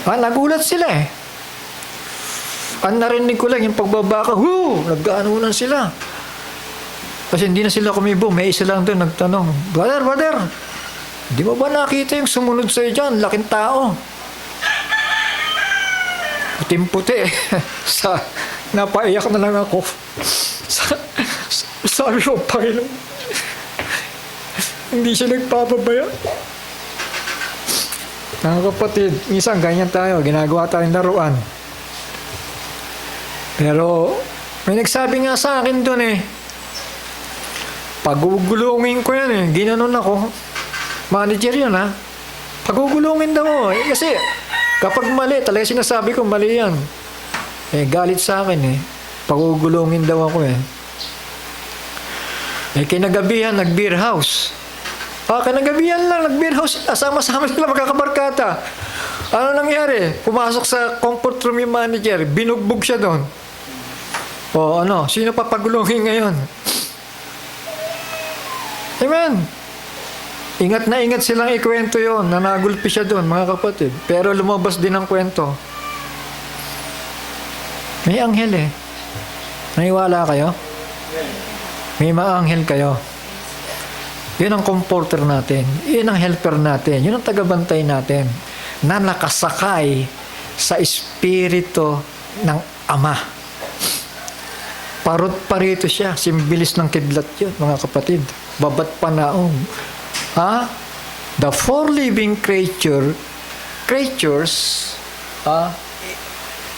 Nagulat sila eh. Ang narinig ko lang yung pagbaba ka, nagkaanunan sila. Kasi hindi na sila kumibo. May isa lang doon nagtanong, Brother, di mo ba nakita yung sumunod sa'yo dyan? Laking tao. Puting-puti. Napaiyak na lang ako. Sabi ko, Panginoon, hindi siya nagpapabaya. Mga kapatid, minsan ganyan tayo, ginagawa tayong laruan. Pero may nagsabi nga sa akin doon eh, pagugulungin ko yan eh, ginanon ako. Manager yun ha. Pagugulungin daw eh. Kasi kapag mali, talaga sinasabi ko mali yan. Galit sa akin eh. Pagugulungin daw ako eh. Kinagabihan, nag-beer house. Kinagabihan lang, nag-beer house. Sama-sama sila magkakabarkata. Ano nangyari? Pumasok sa comfort room yung manager. Binugbog siya doon. Sino papagulungin ngayon? Amen. Ingat na ingat silang ikwento yon na nagulpi siya doon, mga kapatid. Pero lumabas din ang kwento. May anghel eh. Naniwala kayo? May mga anghel kayo. Yun ang comforter natin. Yun ang helper natin. Yun ang tagabantay natin. Na nakasakay sa espiritu ng Ama. Parot parito siya. Simbilis ng kidlat yun, mga kapatid. Babat panaong. The four living creatures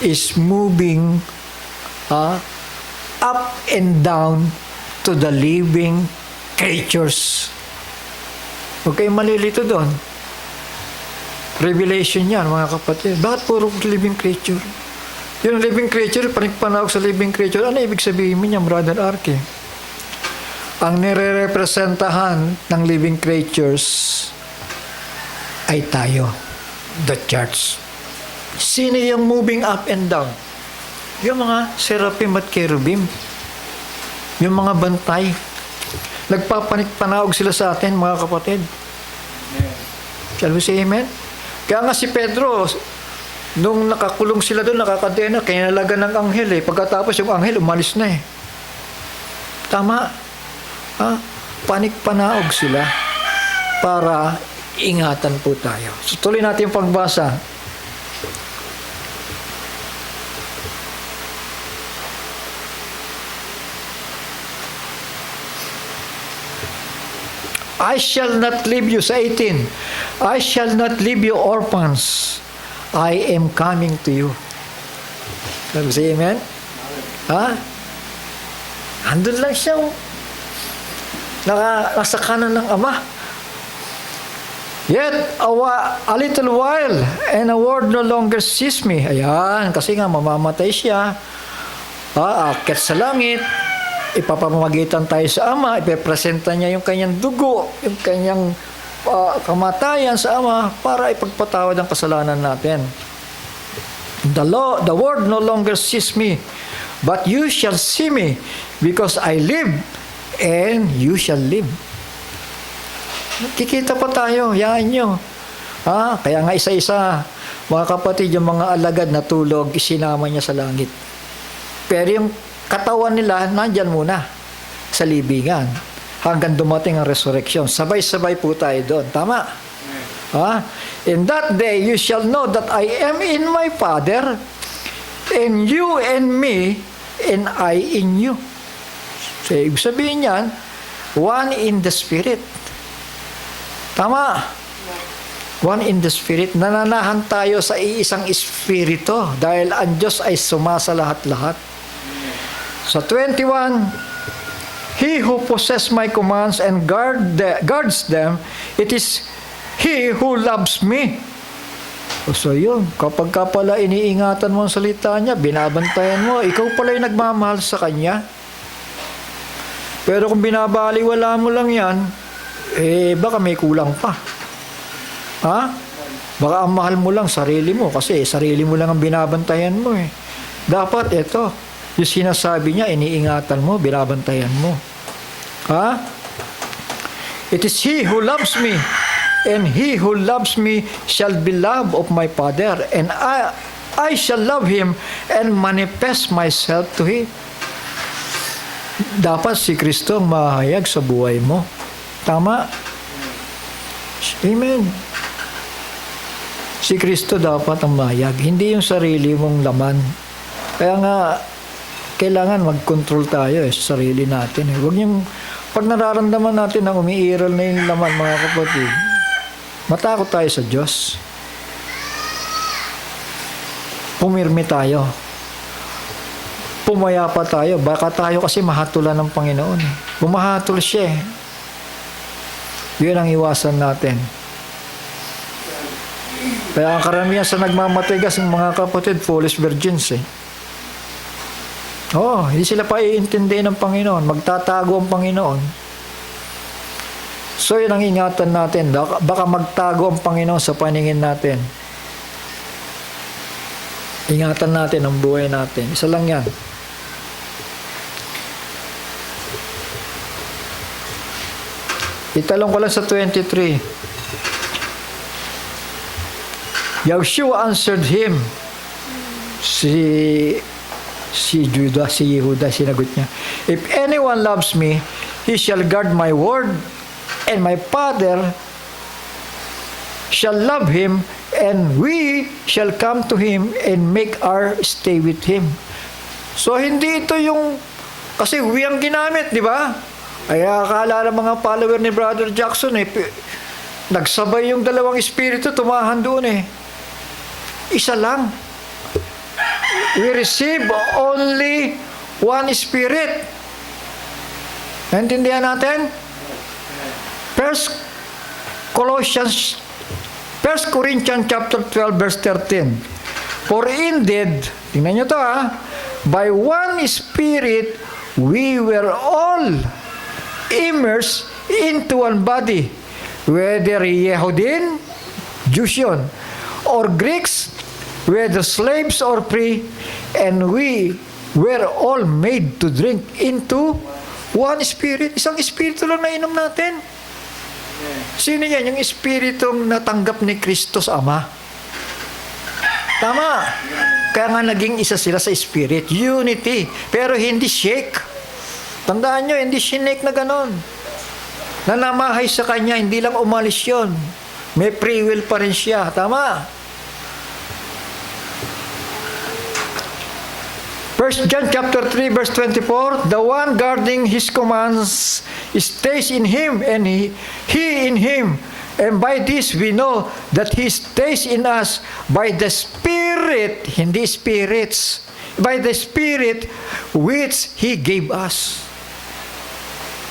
is moving up and down to the living creatures. Huwag kayong malilito doon. Revelation yan, mga kapatid. Bakit puro living creature? Yung living creature, panagpanawag sa living creature, ano ibig sabihin mo niya, Brother Arky? Ang nire-representahan ng living creatures ay tayo, the church. Sino yung moving up and down? Yung mga seraphim at cherubim. Yung mga bantay. Nagpapanik-panawag sila sa atin, mga kapatid. Shall we say amen? Kaya nga si Pedro, nung nakakulong sila doon, nakakadena, kinalaga ng anghel eh. Pagkatapos yung anghel, umalis na eh. Tama. Panik-panaog sila para ingatan po tayo. So, tuloy natin yung pagbasa. I shall not leave you, sa 18. I shall not leave you orphans. I am coming to you. Can you say amen? Andun lang siya. Nasa kanan ng Ama. Yet, a little while, and the world no longer sees me. Ayan, kasi nga mamamatay siya. Aakyat sa langit. Ipapamagitan tayo sa Ama. Ipepresenta niya yung kanyang dugo, yung kanyang kamatayan sa Ama para ipagpatawad ang kasalanan natin. The world no longer sees me. but you shall see me, because I live, and you shall live. Kikita pa tayo, yan nyo. Kaya nga isa-isa, mga kapatid, yung mga alagad na tulog, isinama niya sa langit. Pero yung katawan nila, nandyan muna, sa libingan. Hanggang dumating ang resurrection. Sabay-sabay po tayo doon. Tama? In that day, you shall know that I am in my Father, and you and me, and I in you. So, ibig sabihin yan, one in the Spirit. Tama? One in the Spirit. Nananahan tayo sa iisang Espiritu dahil ang Diyos ay sumasa lahat-lahat. Sa 21, He who possesses my commands and guards them, it is He who loves me. So yun, kapag ka pala iniingatan mo ang salita niya, binabantayan mo, ikaw pala yung nagmamahal sa Kanya. Pero kung binabaliwala mo lang yan, baka may kulang pa. Baka ang mahal mo lang sarili mo, kasi sarili mo lang ang binabantayan mo . Dapat ito, yung sinasabi niya, iniingatan mo, binabantayan mo. It is He who loves me, and he who loves me shall be loved of my Father, and I shall love him and manifest myself to him. Dapat si Kristo ang mahayag sa buhay mo. Tama? Amen. Si Kristo dapat ang mahayag, hindi yung sarili mong laman. Kaya nga, kailangan mag-control tayo sa sarili natin. Huwag yung, pag nararamdaman natin na umiiral na yung laman, mga kapatid, matakot tayo sa Diyos. Pumirmi tayo. Pumayapa tayo. Baka tayo kasi mahatulan ng Panginoon. Bumahatol siya . Yun ang iwasan natin. Kaya ang karamihan sa nagmamatigas ng mga kapatid, foolish virgins . Hindi sila pa iintindihin ng Panginoon. Magtatago ang Panginoon. So yun ang ingatan natin. Baka magtago ang Panginoon sa paningin natin. Ingatan natin ang buhay natin. Isa lang yan. Italong ko lang sa 23. Yahshua answered him. Si Yehuda, sinagot niya, if anyone loves me, he shall guard my word, and my Father shall love him, and we shall come to him and make our stay with him. So, hindi ito yung, kasi we ang ginamit, di ba? Ay, akala ng mga follower ni Brother Jackson, nagsabay yung dalawang espiritu, tumahan doon . Isa lang. We receive only one Spirit. Naintindihan natin? 1 Corinthians chapter 12 verse 13. For indeed, tingnan nyo to by one Spirit we were all immersed into one body, whether Yehudim, Jews yun, or Greeks, whether slaves or free, and we were all made to drink into one Spirit. Isang Espiritu lang na inom natin. Sino yan? Yung Espiritong natanggap ni Kristo sa Ama. Tama. Kaya nga naging isa sila sa Spirit. Unity. Pero hindi shake. Tandaan nyo, hindi shake na ganon. Nanamahay sa Kanya, hindi lang umalis yun. May free will pa rin siya. Tama. 1 John chapter 3 verse 24, the one guarding his commands stays in him, and he in him. And by this we know that he stays in us by the Spirit, hindi spirits, by the Spirit which he gave us.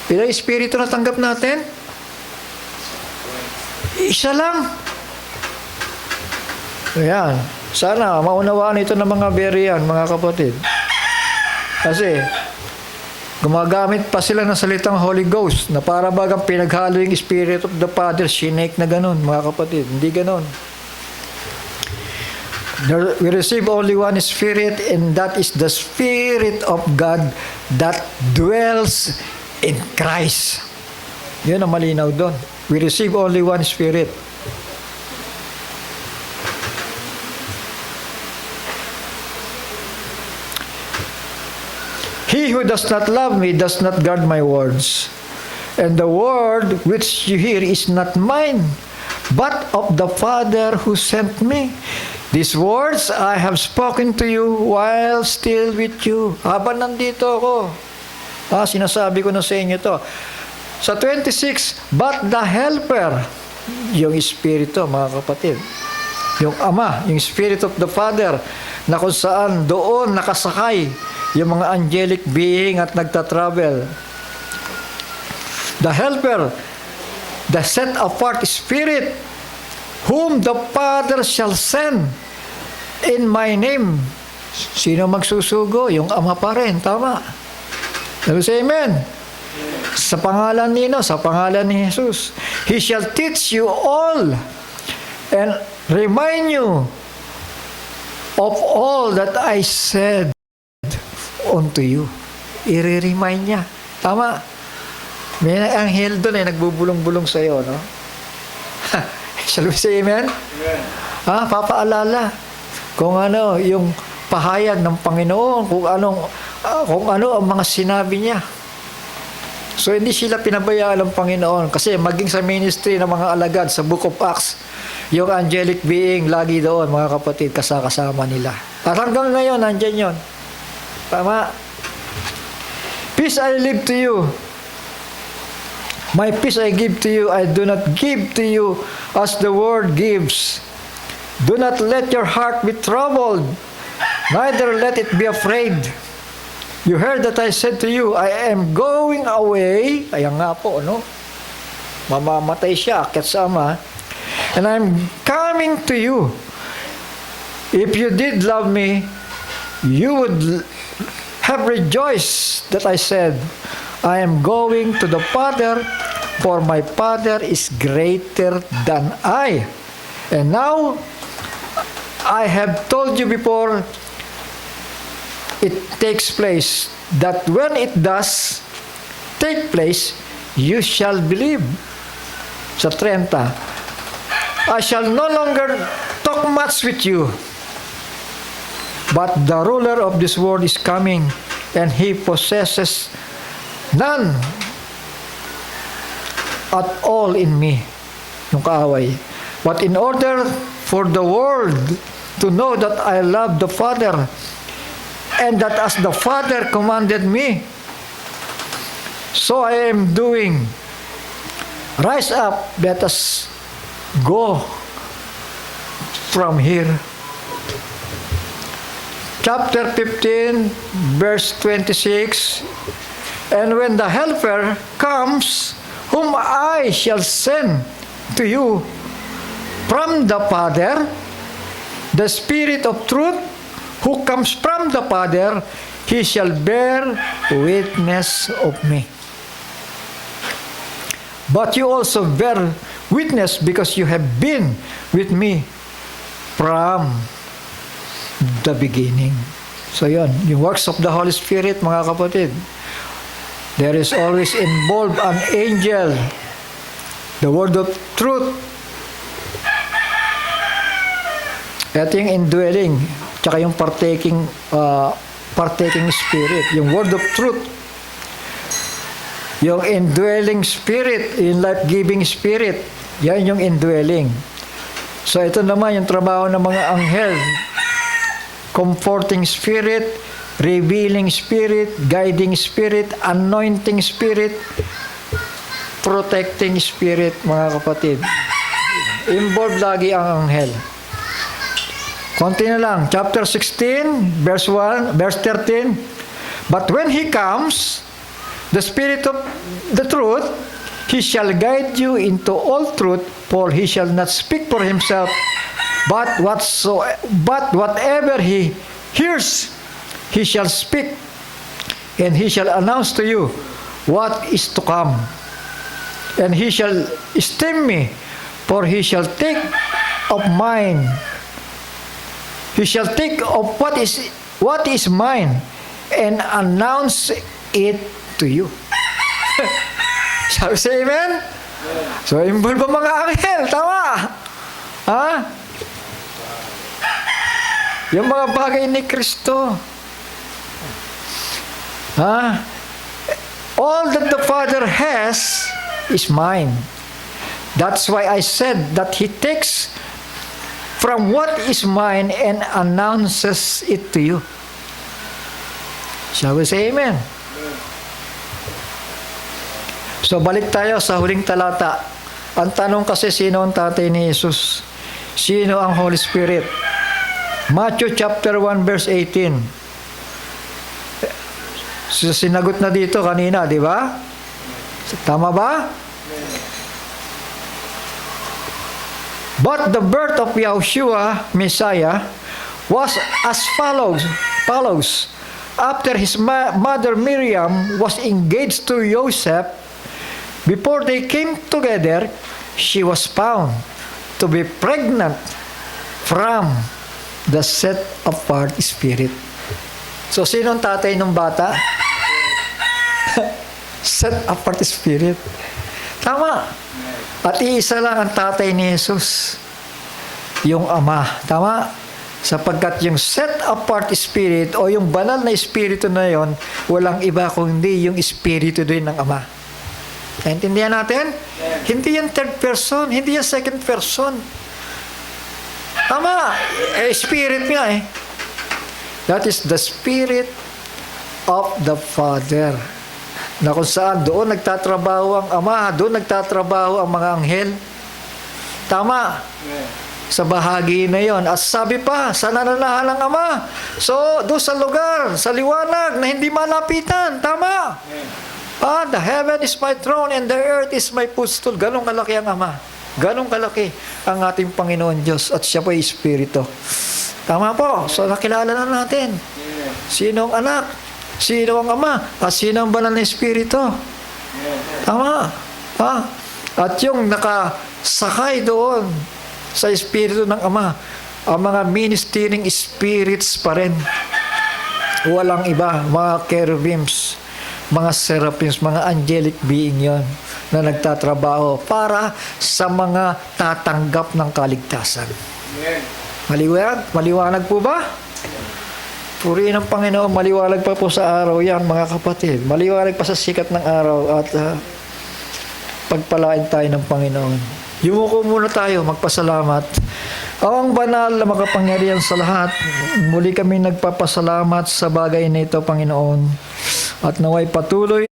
Ilang espiritu na tanggap natin? Isa lang. Ayan. Sana maunawaan ito ng mga beriyan, mga kapatid. Kasi gumagamit pa sila ng salitang Holy Ghost na para bagang pinaghalo yung Spirit of the Father, sinake na ganun, mga kapatid. Hindi ganun. We receive only one Spirit, and that is the Spirit of God that dwells in Christ. Yun ang malinaw doon. We receive only one Spirit. He who does not love me does not guard my words. And the word which you hear is not mine, but of the Father who sent me. These words I have spoken to you while still with you. Habang nandito ako. Sinasabi ko na sa inyo to. Sa 26, but the Helper, yung Espiritu, mga kapatid. Yung Ama, yung Spirit of the Father, na kung saan doon nakasakay yung mga angelic being at nagta-travel. The Helper, the set apart Spirit, whom the Father shall send in my name. Sino magsusugo? Yung Ama pa rin. Tama. Say amen. Sa pangalan nino, sa pangalan ni Jesus. He shall teach you all and remind you of all that I said unto you. I-remind niya. Tama. May anghel doon nagbubulong-bulong sa iyo, no? Shall we say amen? Amen. Papaalala kung ano yung pahayag ng Panginoon, kung ano ang mga sinabi niya. So hindi sila pinabayaan ng Panginoon kasi maging sa ministry ng mga alagad sa Book of Acts, yung angelic being lagi doon, mga kapatid, kasama nila. At hanggang ngayon nandiyan yon. Tama. Peace I leave to you. My peace I give to you. I do not give to you as the world gives. Do not let your heart be troubled, neither let it be afraid. You heard that I said to you, I am going away. Ayan nga po, no? Mamamatay siya, akyat sa Ama. And I'm coming to you. If you did love me, you would have rejoiced that I said, I am going to the Father, for my Father is greater than I. And now, I have told you before, it takes place, that when it does take place, you shall believe. Sa 30, I shall no longer talk much with you, but the ruler of this world is coming, and he possesses none at all in me. Yung kaaway. But in order for the world to know that I love the Father, and that as the Father commanded me, so I am doing. Rise up, let us go from here. Chapter 15, verse 26, and when the Helper comes, whom I shall send to you from the Father, the Spirit of truth, who comes from the Father, he shall bear witness of me. But you also bear witness because you have been with me from the beginning. So yun, yung works of the Holy Spirit, mga kapatid. There is always involved an angel, the word of truth. Ito yung indwelling, tsaka yung partaking spirit, yung word of truth. Yung indwelling spirit, yung life-giving spirit, yan yung indwelling. So ito naman yung trabaho ng mga anghel. Comforting spirit, revealing spirit, guiding spirit, anointing spirit, protecting spirit, mga kapatid. Involved lagi ang anghel. Konti na lang. Chapter 16, verse 1, verse 13. But when he comes, the Spirit of the truth, he shall guide you into all truth, for he shall not speak for himself, but whatever he hears, he shall speak, and he shall announce to you what is to come. And he shall esteem me, for he shall take of mine. You shall take of what is mine and announce it to you. Shall we say amen? So, involve ang mga anghel. Tama. Ha? Yung mga bagay ni Kristo. Ha? All that the Father has is mine. That's why I said that He takes from what is mine and announces it to you. Shall we say amen? So balik tayo sa huling talata. Ang tanong kasi, sino ang tatay ni Jesus? Sino ang Holy Spirit? Matthew chapter 1 verse 18. So, sinagot na dito kanina, di ba? Tama ba? But the birth of Yahushua, Messiah, was as follows. After his mother Miriam was engaged to Joseph, before they came together, she was found to be pregnant from the set-apart spirit. So, sino ang tatay ng bata? Set-apart spirit. Tama. At iisa lang ang tatay ni Jesus, yung Ama. Tama? Sapagkat yung set-apart spirit o yung banal na espiritu na yon, walang iba kundi yung espiritu din ng Ama. Naintindihan natin? Hindi yan third person, hindi yan second person. Tama. Spirit nga eh. That is the Spirit of the Father. Na kung saan doon nagtatrabaho ang Ama, doon nagtatrabaho ang mga anghel. Tama. Sa bahagi na yon. At sabi pa, sa nananahan ng Ama. So, doon sa lugar, sa liwanag na hindi malapitan. Tama. The heaven is my throne and the earth is my footstool. Ganong kalaki ang Ama. Ganong kalaki ang ating Panginoon Diyos. At siya po ay Espiritu. Tama po. So, nakilala na natin. Sino ang anak? Sino ang Ama? At sino ang banal na Espiritu? Tama. At yung nakasakay doon sa Espiritu ng Ama, ang mga ministering spirits pa rin. Walang iba. Mga cherubims, mga seraphims, mga angelic being yon na nagtatrabaho para sa mga tatanggap ng kaligtasan. Maliwanag? Maliwanag po ba? Purihin ang Panginoon, maliwanag pa po sa araw yan, mga kapatid. Maliwanag pa sa sikat ng araw at pagpalain tayo ng Panginoon. Yumuko muna tayo, magpasalamat. Ang banal na makapangyarihan sa lahat, muli kami nagpapasalamat sa bagay na ito, Panginoon. At naway patuloy